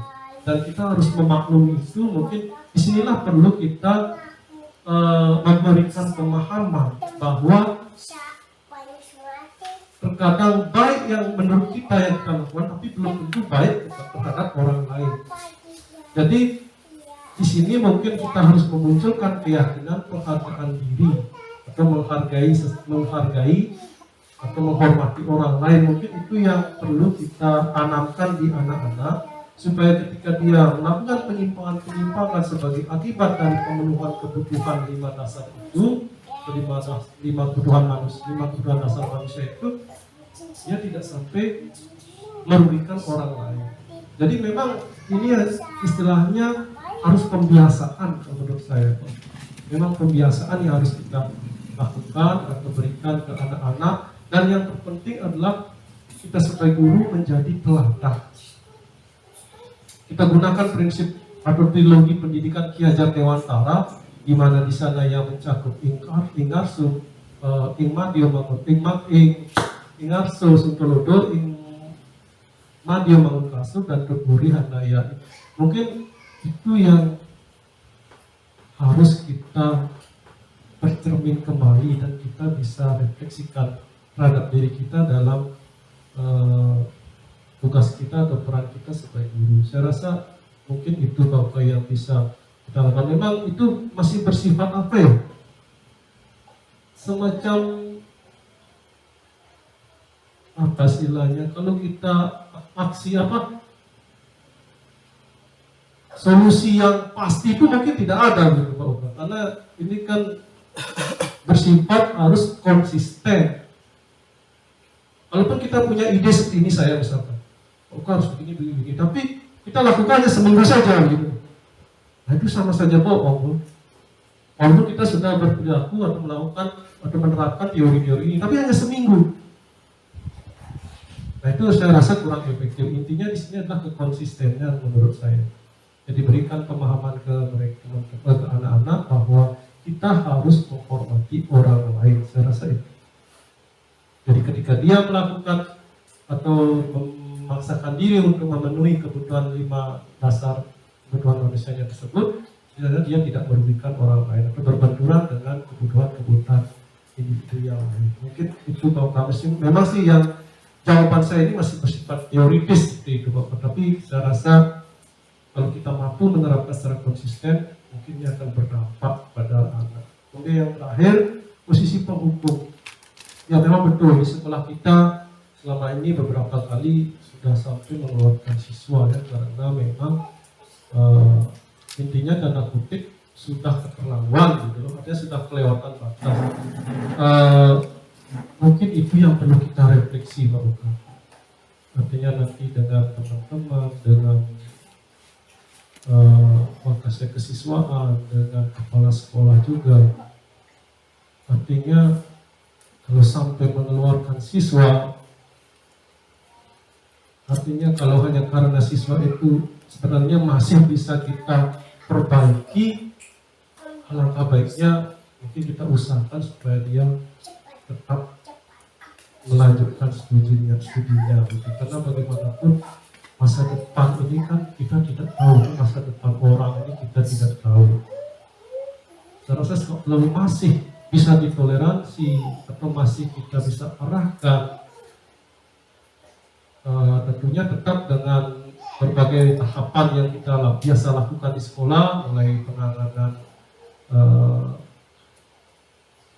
Dan kita harus memaklumi itu. Mungkin disinilah perlu kita memberikan pemahaman bahwa terkadang baik yang menurut kita yang kita lakukan tapi belum tentu baik terhadap orang lain. Jadi di sini mungkin kita harus memunculkan keyakinan penghargaan diri atau menghargai atau menghormati orang lain. Mungkin itu yang perlu kita tanamkan di anak-anak supaya ketika dia melakukan penyimpangan sebagai akibat dari pemenuhan kebutuhan 5 dasar itu, 5 kebutuhan dasar manusia itu, dia tidak sampai merugikan orang lain. Jadi memang ini istilahnya harus pembiasaan menurut saya. Memang pembiasaan yang harus kita lakukan atau berikan ke anak-anak, dan yang terpenting adalah kita sebagai guru menjadi teladan. Kita gunakan prinsip atau trilogi pendidikan Ki Hajar Dewantara, di mana di sana yang mencakup ingarso, ingmadio mangun, ingarso suntolodo, ingmadio mangun kasu, dan keburi handaya. Mungkin itu yang harus kita bercermin kembali dan kita bisa refleksikan terhadap diri kita dalam tugas kita atau peran kita sebagai guru. Saya rasa mungkin itu Bapak yang bisa kita lakukan. Memang itu masih bersifat apa ya? Semacam apa istilahnya? Kalau kita aksi apa? Solusi yang pasti itu mungkin tidak ada gitu Bapak. Karena ini kan bersifat harus konsisten. Walaupun kita punya ide seperti ini saya misalkan. Harus begini, tapi kita lakukannya seminggu saja gitu. Nah itu sama saja bohong. Walaupun kita sudah berperilaku atau melakukan atau menerapkan teori-teori ini, tapi hanya seminggu. Nah itu saya rasa kurang efektif. Intinya di sini adalah kekonsistenan menurut saya. Jadi berikan pemahaman ke mereka, ke anak-anak bahwa kita harus menghormati orang lain. Saya rasa itu. Jadi ketika dia melakukan atau memaksakan diri untuk memenuhi kebutuhan 5 dasar kebutuhan manusianya tersebut, dia tidak merugikan orang lain atau berbenturan dengan kebutuhan individu yang lain. Mungkin itu kalau kami sih, memang sih yang jawaban saya ini masih bersifat teoritis seperti itu Bapak. Tapi saya rasa kalau kita mampu menerapkan secara konsisten, mungkin ini akan berdampak pada anak. Kemudian yang terakhir, posisi penghukum. Ya memang betul, di sekolah kita selama ini beberapa kali sudah sampai mengeluarkan siswa ya, karena memang intinya tanda kutip sudah keterlaluan gitu loh, artinya sudah kelewatan batas. Mungkin itu yang perlu kita refleksi Pak Uka. Artinya nanti dengan teman-teman, dengan wakasnya kesiswaan, dengan kepala sekolah juga. Artinya kalau sampai mengeluarkan siswa, artinya kalau hanya karena siswa itu sebenarnya masih bisa kita perbaiki, alangkah baiknya mungkin kita usahakan supaya dia tetap melanjutkan studinya gitu. Karena bagaimanapun masa depan ini kan kita tidak tahu, masa depan orang ini kita tidak tahu. Saya rasa kalau masih bisa ditoleransi atau masih kita bisa arahkan, tentunya tetap dengan berbagai tahapan yang kita biasa lakukan di sekolah, mulai penanganan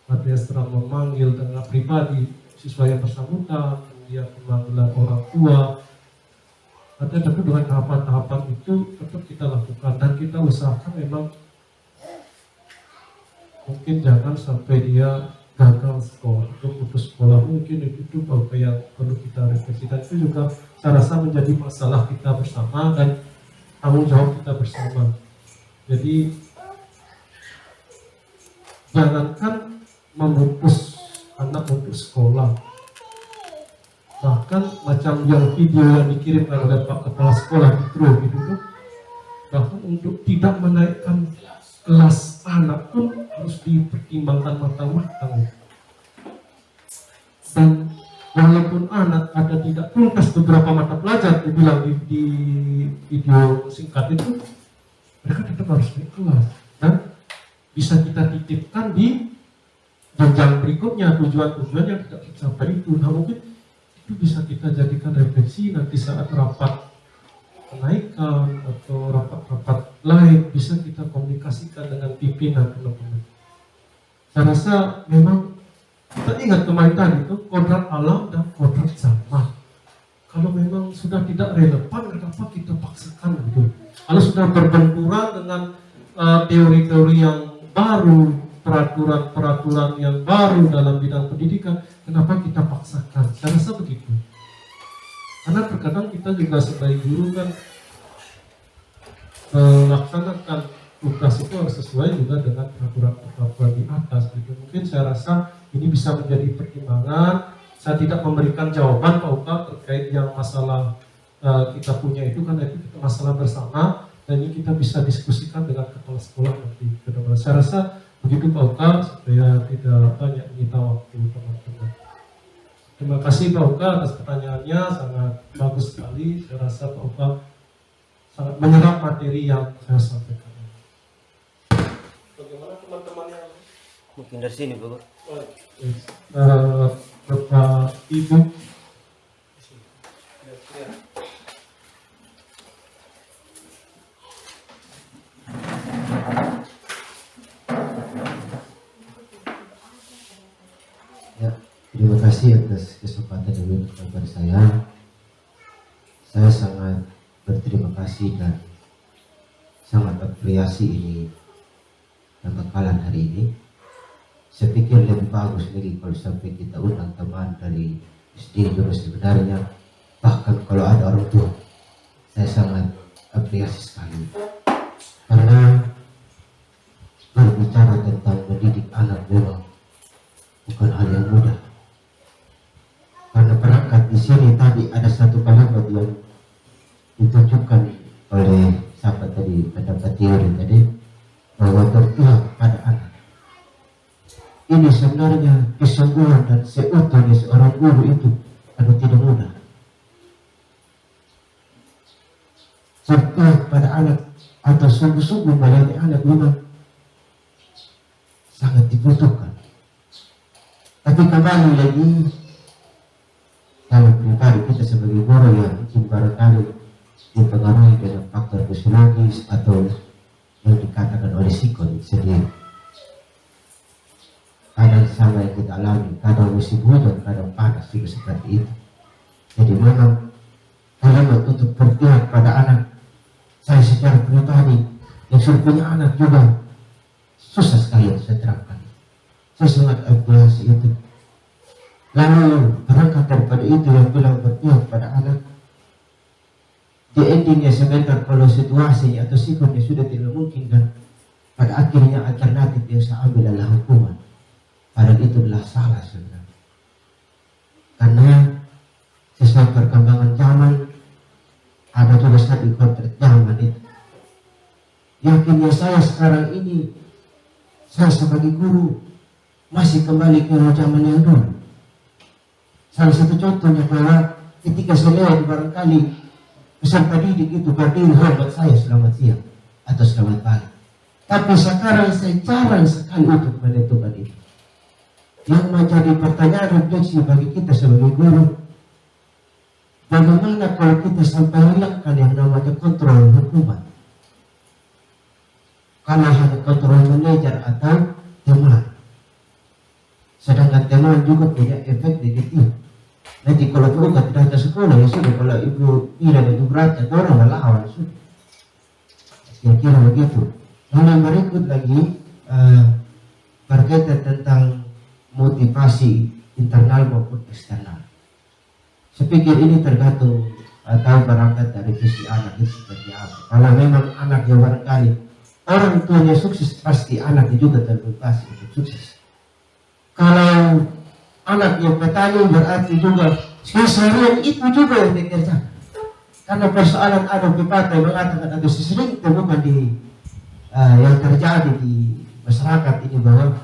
materi serang memanggil dengan pribadi siswa yang bersangkutan, kemudian pemanggilan orang tua. Artinya tentu dengan tahapan-tahapan itu tetap kita lakukan dan kita usahakan memang mungkin jangan sampai dia gagal sekolah atau putus sekolah. Mungkin itu apa yang perlu kita refleksikan. Itu juga saya rasa menjadi masalah kita bersama, dan tanggung jawab kita bersama. Jadi jangankan memutus anak untuk sekolah, bahkan macam yang video yang dikirimkan oleh Pak Kepala Sekolah gitu, bahkan untuk tidak menaikkan kelas anak pun harus dipertimbangkan matang-matang. Dan walaupun anak ada tidak tuntas beberapa mata pelajar, dibilang di video singkat itu, mereka tetap harus naik kelas dan bisa kita titipkan di jenjang berikutnya, tujuan-tujuan yang tidak tercapai itu. Nah, mungkin itu bisa kita jadikan refleksi nanti saat rapat kenaikan atau rapat-rapat lain, bisa kita komunikasikan dengan pimpinan teman-teman. Saya rasa memang kita ingat kemarin tadi itu kodrat alam dan kodrat zaman. Kalau memang sudah tidak relevan, kenapa kita paksakan gitu? Kalau sudah berbenturan dengan teori-teori yang baru, peraturan-peraturan yang baru dalam bidang pendidikan, kenapa kita paksakan? Saya rasa begitu. Karena terkadang kita juga sebagai guru kan melaksanakan tugas itu harus sesuai juga dengan peraturan-peraturan di atas. Gitu. Mungkin saya rasa ini bisa menjadi pertimbangan. Saya tidak memberikan jawaban Pak Uka terkait yang masalah kita punya itu, karena itu kita masalah bersama dan ini kita bisa diskusikan dengan kepala sekolah nanti ke depan. Saya rasa begitu Pak Uka, supaya tidak banyak menyita waktu teman-teman. Terima kasih Pak Uka atas pertanyaannya, sangat bagus sekali. Saya rasa Pak Uka sangat menyerap materi yang saya sampaikan. Bagaimana teman-teman yang mungkin dari sini Bapak? Bapak Ibu. Ya, terima kasih atas kesempatan yang diberikan kepada saya. Saya sangat berterima kasih dan sangat apresiasi ini pembekalan hari ini. Saya pikir lebih bagus lagi kalau sampai kita undang teman dari SD juga sebenarnya, bahkan kalau ada orang tua. Saya sangat apresiasi sekali karena berbicara tentang mendidik anak memang bukan hal yang mudah. Karena perangkat di sini tadi ada satu kalimat yang ditunjukkan oleh siapa tadi, pendapat teori tadi, bahwa berpihak pada anak. Ini sebenarnya kesungguhan dan seutuhnya seorang guru itu ada tidak mudah. Berpihak pada anak atau sungguh-sungguh melayani anak memang sangat dibutuhkan. Tapi kembali lagi, kalau pribadi kita sebagai guru yang mungkin barangkali dipengaruhi dengan faktor psikologis atau yang dikatakan oleh psikologi sendiri. Kadang sama yang kita alami, kadang musim hujan, kadang panas juga seperti itu. Jadi memang kalimat untuk berpihak pada anak, saya secara pribadi yang sudah punya anak juga susah sekali untuk saya terapkan. Saya sangat apresiasi itu. Lalu berangkat daripada itu yang bilang berpihak pada anak, di endingnya sebentar kalau situasinya atau sikapnya sudah tidak memungkinkan, pada akhirnya alternatif yang saya ambil adalah hukuman. Padahal itu adalah salah sebenarnya. Karena sesuai perkembangan zaman, ada juga satu kontrak zaman itu. Yakinnya saya sekarang ini, saya sebagai guru masih kembali ke zaman yang dulu. Salah satu contohnya bahwa ketika saya lihat barangkali peserta didik itu berdiri hormat saya selamat siang atau selamat pagi. Tapi sekarang saya jarang sekali untuk menentukan itu. Yang menjadi pertanyaan refleksi bagi kita sebagai guru, bagaimana kalau kita sampai hilangkan yang namanya kontrol hukuman? Karena hanya kontrol manajer atau teman. Sedangkan teman juga punya efek negatif. Nanti kalau bukan tidak ada sekolah, ya sudah, kalau ibu tidak ada berat, orang melawan sudah. Kira-kira begitu. Lalu berikut lagi berkaitan tentang motivasi internal maupun eksternal. Saya pikir ini tergantung atau berangkat dari visi anak itu seperti apa. Kalau memang anak yang barangkali orang tuanya sukses, pasti anaknya juga termotivasi untuk sukses. Kalau anak yang petani berarti juga seharian itu juga yang dikerjakan. Karena persoalan ada pepatah yang mengatakan atau sering temukan di yang terjadi di masyarakat ini bahwa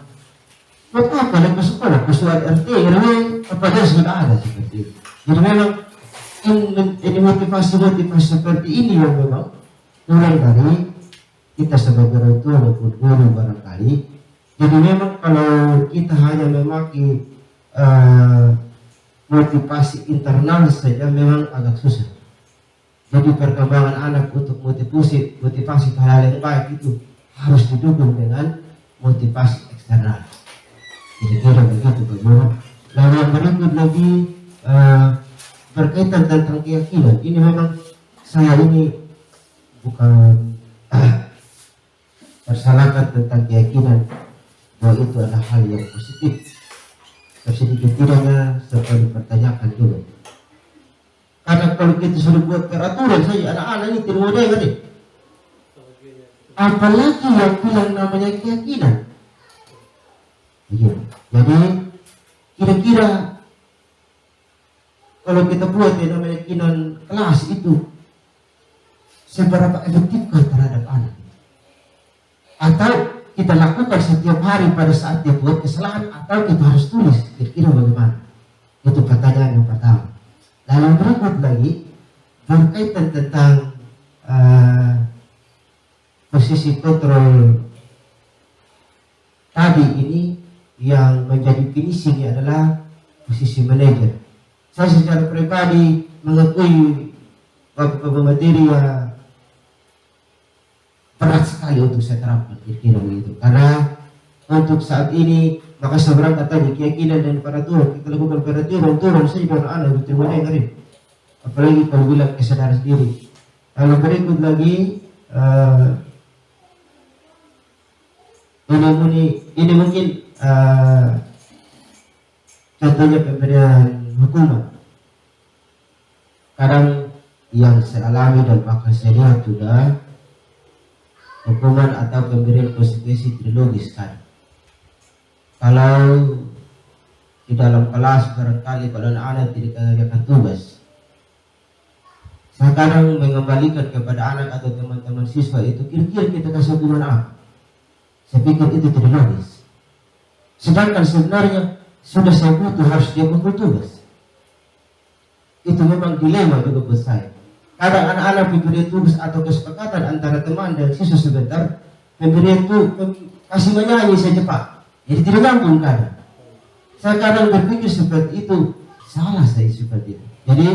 buat apa nak ke sekolah, persoalan RT, RW, apa dia sudah ada seperti itu. Jadi memang ini motivasi seperti ini yang memang mulai dari kita sebagai orang tua maupun guru barangkali. Jadi memang kalau kita hanya memakai motivasi internal saja memang agak susah. Jadi perkembangan anak untuk motivasi hal yang baik itu harus didukung dengan motivasi eksternal. Kira-kira begitu bagaimana. Lalu yang berikut lagi berkaitan tentang keyakinan. Ini memang saya ini bukan persalahkan tentang keyakinan bahwa itu adalah hal yang positif. Sedikit tidaknya serta dipertanyakan dulu. Karena kalau kita sudah buat peraturan saja, anak-anak ini tidak mau dengar nih. Apalagi yang bilang namanya keyakinan. Begitu. Jadi kira-kira kalau kita buat yang namanya keyakinan kelas itu seberapa efektifkah terhadap anak? Atau kita lakukan setiap hari pada saat dia buat kesalahan, atau kita harus tulis? Kira-kira bagaimana? Itu pertanyaan yang pertama. Lalu berikut lagi berkaitan tentang posisi kontrol tadi ini yang menjadi finishing adalah posisi manajer. Saya secara pribadi mengakui Bapak materi ya berat sekali untuk saya terapkan kira-kira begitu. Karena untuk saat ini maka seberang kata keyakinan dan peraturan, kita lakukan peraturan saja dengan anak itu terima dengerin. Apalagi kalau bilang kesadaran diri. Lalu berikut lagi ini mungkin contohnya pemberian hukuman. Kadang yang saya alami dan bahkan saya lihat juga hukuman atau pemberian konsekuensi trilogis kan. Kalau di dalam kelas barangkali kalau anak-anak tidak mengerjakan tugas, saya kadang mengembalikan kepada anak atau teman-teman siswa itu kira-kira kita kasih hukuman apa. Saya pikir itu tidak logis. Sedangkan sebenarnya sudah saya butuh harus dia mengumpul tugas. Itu memang dilema juga buat saya. Kadang anak-anak memberi tugas atau kesepakatan antara teman dan siswa sebentar, pemberian itu kasih menyanyi saja Pak. Jadi tidak nyambung kadang. Saya kadang berpikir seperti itu, salah saya seperti itu. Jadi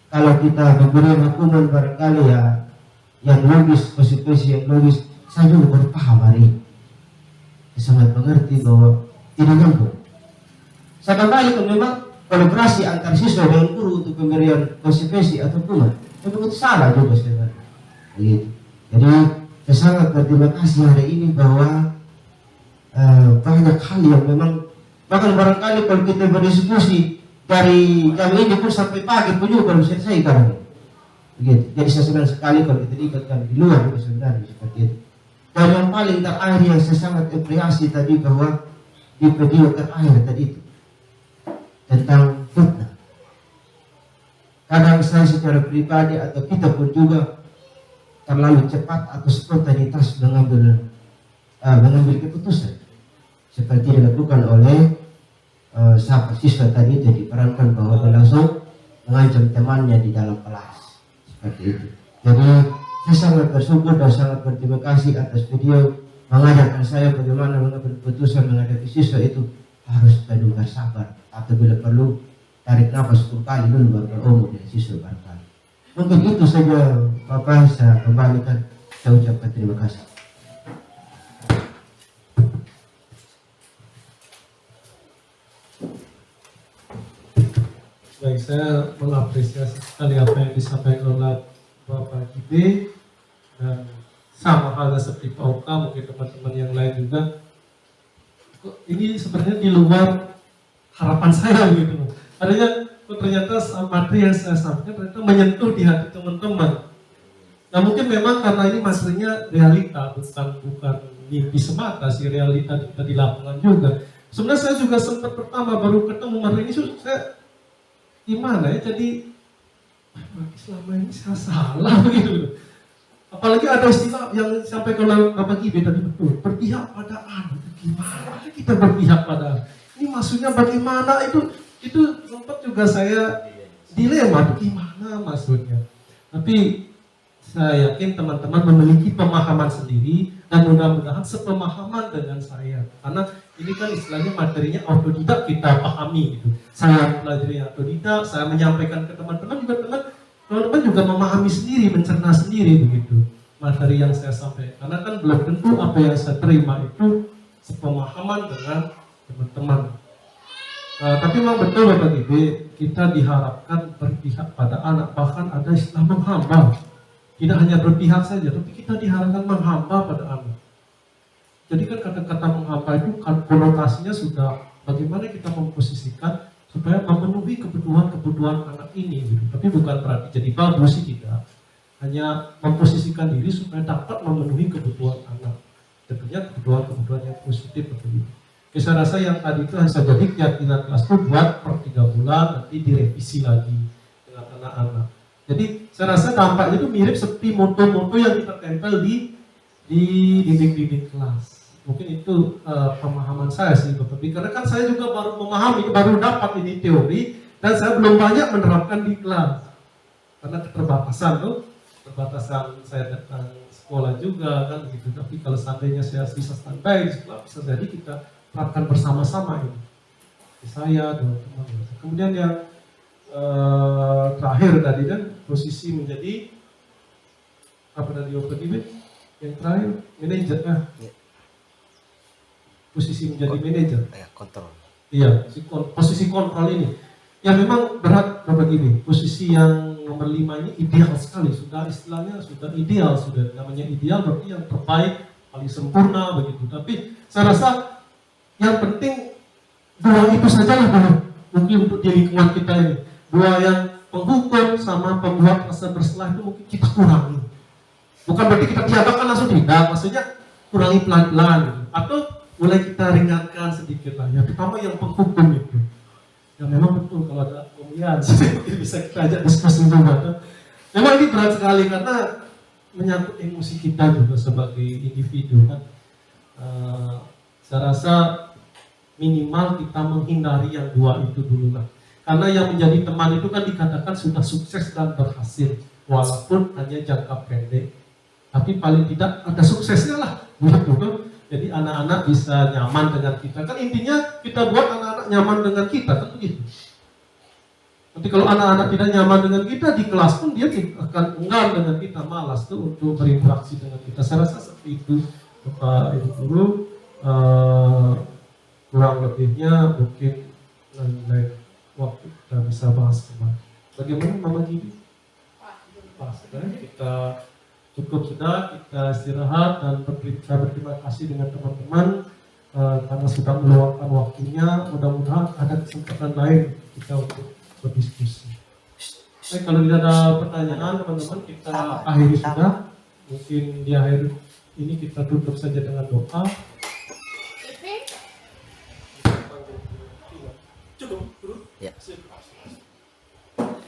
kalau kita memberi hukuman barangkali ya yang logis, konsekuensi yang logis, saya juga berpaham hari ini. Saya sangat mengerti bahwa tidak nyambung. Saya kembali ke memang kolaborasi antar siswa dengan guru untuk pemberian konsekuensi atau hukuman. Itu salah juga sebenarnya. Begitu. Jadi saya sangat berterima kasih hari ini bahwa banyak hal yang memang bahkan barangkali kalau kita berdiskusi dari jam ini pun sampai pagi pun juga belum selesai kan. Begitu. Jadi saya senang sekali kalau kita libatkan di luar juga sebenarnya seperti itu. Dan yang paling terakhir yang saya sangat apresiasi tadi bahwa di video terakhir tadi itu tentang fitnah. Kadang saya secara pribadi atau kita pun juga terlalu cepat atau spontanitas mengambil keputusan seperti dilakukan oleh sahabat siswa tadi itu, diperankan bahwa dia langsung mengancam temannya di dalam kelas seperti itu. Jadi saya sangat bersyukur dan sangat berterima kasih atas video mengajarkan saya bagaimana mengambil keputusan menghadapi siswa itu harus penuh bersabar atau bila perlu tarik nafas 10 kali dulu baru beromong dengan siswa barangkali. Mungkin itu saja Bapak, saya kembalikan, saya ucapkan terima kasih. Baik, saya mengapresiasi sekali apa yang disampaikan oleh Bapak Gide, dan sama halnya seperti Pak Oka, mungkin teman-teman yang lain juga. Ini sebenarnya di luar harapan saya gitu. Adanya ternyata materi yang saya sampaikan ternyata menyentuh di hati teman-teman. Nah mungkin memang karena ini materinya realita, bukan mimpi semata sih, realita kita di lapangan juga. Sebenarnya saya juga sempat pertama baru ketemu materi ini, saya gimana ya, jadi selama ini saya salah gitu. Apalagi ada istilah yang disampaikan oleh Bapak Gibe tadi, betul, berpihak pada anak. Gimana kita berpihak pada anak? Ini maksudnya bagaimana, itu sempat juga saya dilema, gimana maksudnya. Tapi saya yakin teman-teman memiliki pemahaman sendiri dan mudah-mudahan sepemahaman dengan saya. Karena ini kan istilahnya materinya autodidak kita pahami gitu. Saya pelajari autodidak, saya menyampaikan ke teman-teman juga, teman-teman juga memahami sendiri, mencerna sendiri begitu materi yang saya sampaikan. Karena kan belum tentu apa yang saya terima itu sepemahaman dengan teman-teman. Tapi memang betul Bapak Gibe, kita diharapkan berpihak pada anak, bahkan ada istilah menghamba. Tidak hanya berpihak saja, tapi kita diharapkan menghamba pada anak. Jadi kan kata-kata menghamba itu kan konotasinya sudah bagaimana kita memposisikan supaya memenuhi kebutuhan anak ini gitu. Tapi bukan berarti jadi bagus sih, tidak. Hanya memposisikan diri supaya dapat memenuhi kebutuhan anak. Tentunya kebutuhan yang positif begitu. Saya rasa yang tadi itu hanya jadi keyakinan kelas itu buat per 3 bulan, nanti direvisi lagi dengan anak-anak. Jadi saya rasa dampaknya itu mirip seperti moto-moto yang kita tempel di dinding-dinding kelas. Mungkin itu pemahaman saya sih Bapak. Karena kan saya juga baru memahami, baru dapat ini teori, dan saya belum banyak menerapkan di kelas. Karena keterbatasan saya datang sekolah juga kan gitu. Tapi kalau seandainya saya bisa standby di sekolah, bisa jadi kita terapkan bersama-sama ini. Saya dan teman-teman. Kemudian yang terakhir tadi kan posisi menjadi apa tadi Bapak Gibe? Yang terakhir manajer posisi menjadi manajer. Kontrol. Iya, posisi kontrol ini. Ya memang berat Bapak Gibe. Posisi yang nomor 5 ini ideal sekali. Sudah istilahnya sudah ideal, sudah namanya ideal berarti yang terbaik, paling sempurna begitu. Tapi saya rasa yang penting 2 itu sajalah dulu. Mungkin untuk di lingkungan kita ini. 2 yang penghukum sama pembuat rasa bersalah itu mungkin kita kurangi. Bukan berarti kita tiadakan langsung, tidak. Maksudnya kurangi pelan-pelan gitu. Atau mulai kita ringankan sedikit lah. Yang pertama yang penghukum itu. Ya memang betul kalau ada pemilihan bisa kita ajak diskusi juga. Memang ini berat sekali karena menyangkut emosi kita juga sebagai individu kan. Saya rasa minimal kita menghindari yang 2 itu dulu lah. Karena yang menjadi teman itu kan dikatakan sudah sukses dan berhasil, walaupun hanya jangka pendek. Tapi paling tidak ada suksesnya lah, begitu. Jadi anak-anak bisa nyaman dengan kita. Kan intinya kita buat anak-anak nyaman dengan kita, kan begitu. Nanti kalau anak-anak tidak nyaman dengan kita di kelas pun dia akan enggan dengan kita, malas tuh untuk berinteraksi dengan kita. Saya rasa seperti itu, Bapak Ibu Guru. Kurang lebihnya mungkin lain waktu kita bisa bahas kembali. Bagaimana Mama Gini? Pas, kita cukup sudah, kita istirahat dan berterima kasih dengan teman-teman karena sudah meluangkan waktunya. Mudah-mudahan ada kesempatan lain kita untuk berdiskusi. Kalau tidak ada pertanyaan teman-teman, kita akhiri sudah. Mungkin di akhir ini kita tutup saja dengan doa. Ya.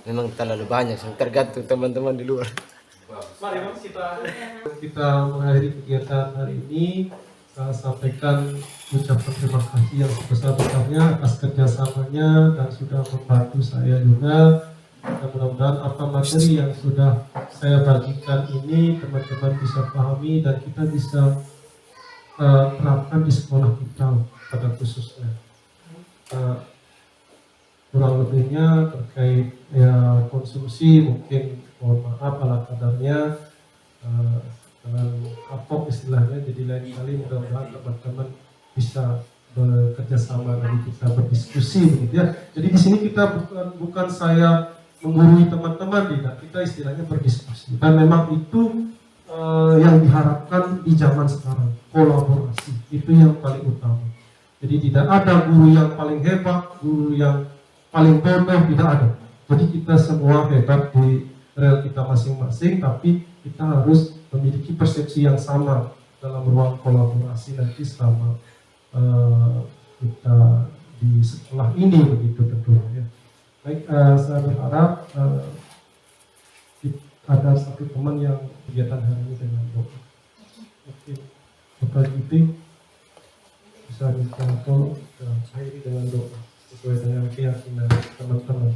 Memang terlalu banyak, tergantung teman-teman di luar. Mari kita mengakhiri kegiatan hari ini. Saya sampaikan ucapan terima kasih yang sebesar-besarnya atas kerjasamanya dan sudah membantu saya juga. Dan mudah-mudahan apa materi yang sudah saya bagikan ini teman-teman bisa pahami dan kita bisa terapkan di sekolah kita pada khususnya. Kurang lebihnya terkait ya konsumsi mungkin mohon maaf ala kadarnya dengan kapok istilahnya, jadi lain kali mudah-mudahan teman-teman bisa bekerja sama dan kita berdiskusi begitu ya. Jadi di sini kita bukan saya menggurui teman-teman, tidak, kita istilahnya berdiskusi dan memang itu yang diharapkan di zaman sekarang, kolaborasi itu yang paling utama. Jadi tidak ada guru yang paling hebat, guru yang paling bodoh, tidak ada. Jadi kita semua hebat di rel kita masing-masing, tapi kita harus memiliki persepsi yang sama dalam ruang kolaborasi nanti selama kita di sekolah ini, begitu tentunya ya. Baik, saya berharap ada satu teman yang kegiatan hari ini dengan doa. Oke, Bapak Giti bisa minta tolong kita akhiri dengan doa sesuai dengan keyakinan teman-teman.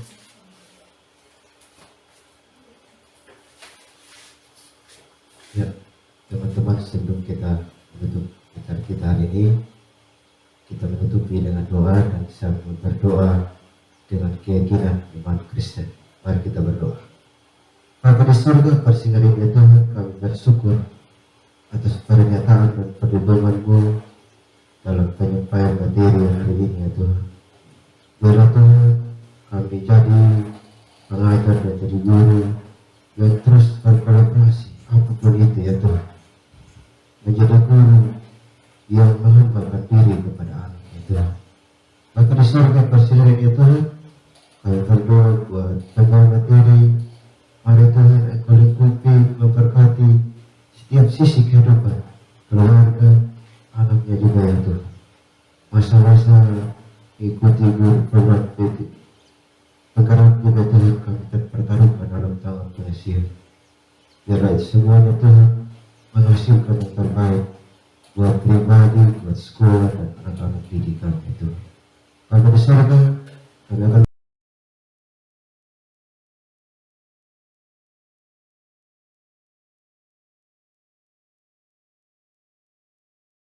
Ya, teman-teman, sebelum kita menutup acara kita hari ini, kita menutupi dengan doa dan sambil berdoa dengan keyakinan iman Kristen. Mari kita berdoa. Bapa di surga, persinggahnya Tuhan, kami bersyukur atas pernyataan dan perlindungan-Mu dalam penyampaian materi hari ini ya Tuhan. Biarlah Tuhan kami jadi pengajar dan jadi guru yang terus berkolaborasi apapun itu ya Tuhan, menjadi guru yang mengembangkan diri kepada anak ya Tuhan. Maka di surga persinggahnya ya Tuhan, kami berdoa buat penyampaian materi. Mari Tuhan Engkau lingkupi, memberkati setiap sisi kehidupan keluarga, anaknya juga ya Tuhan. Masa-masa ikuti program PT penggerak juga Tuhan, kami terpertaruhkan dalam tangan Tuhan. Biarlah semuanya Tuhan menghasilkan yang terbaik buat pribadi, buat sekolah dan anak-anak didikan itu. Bapa di surga, kami akan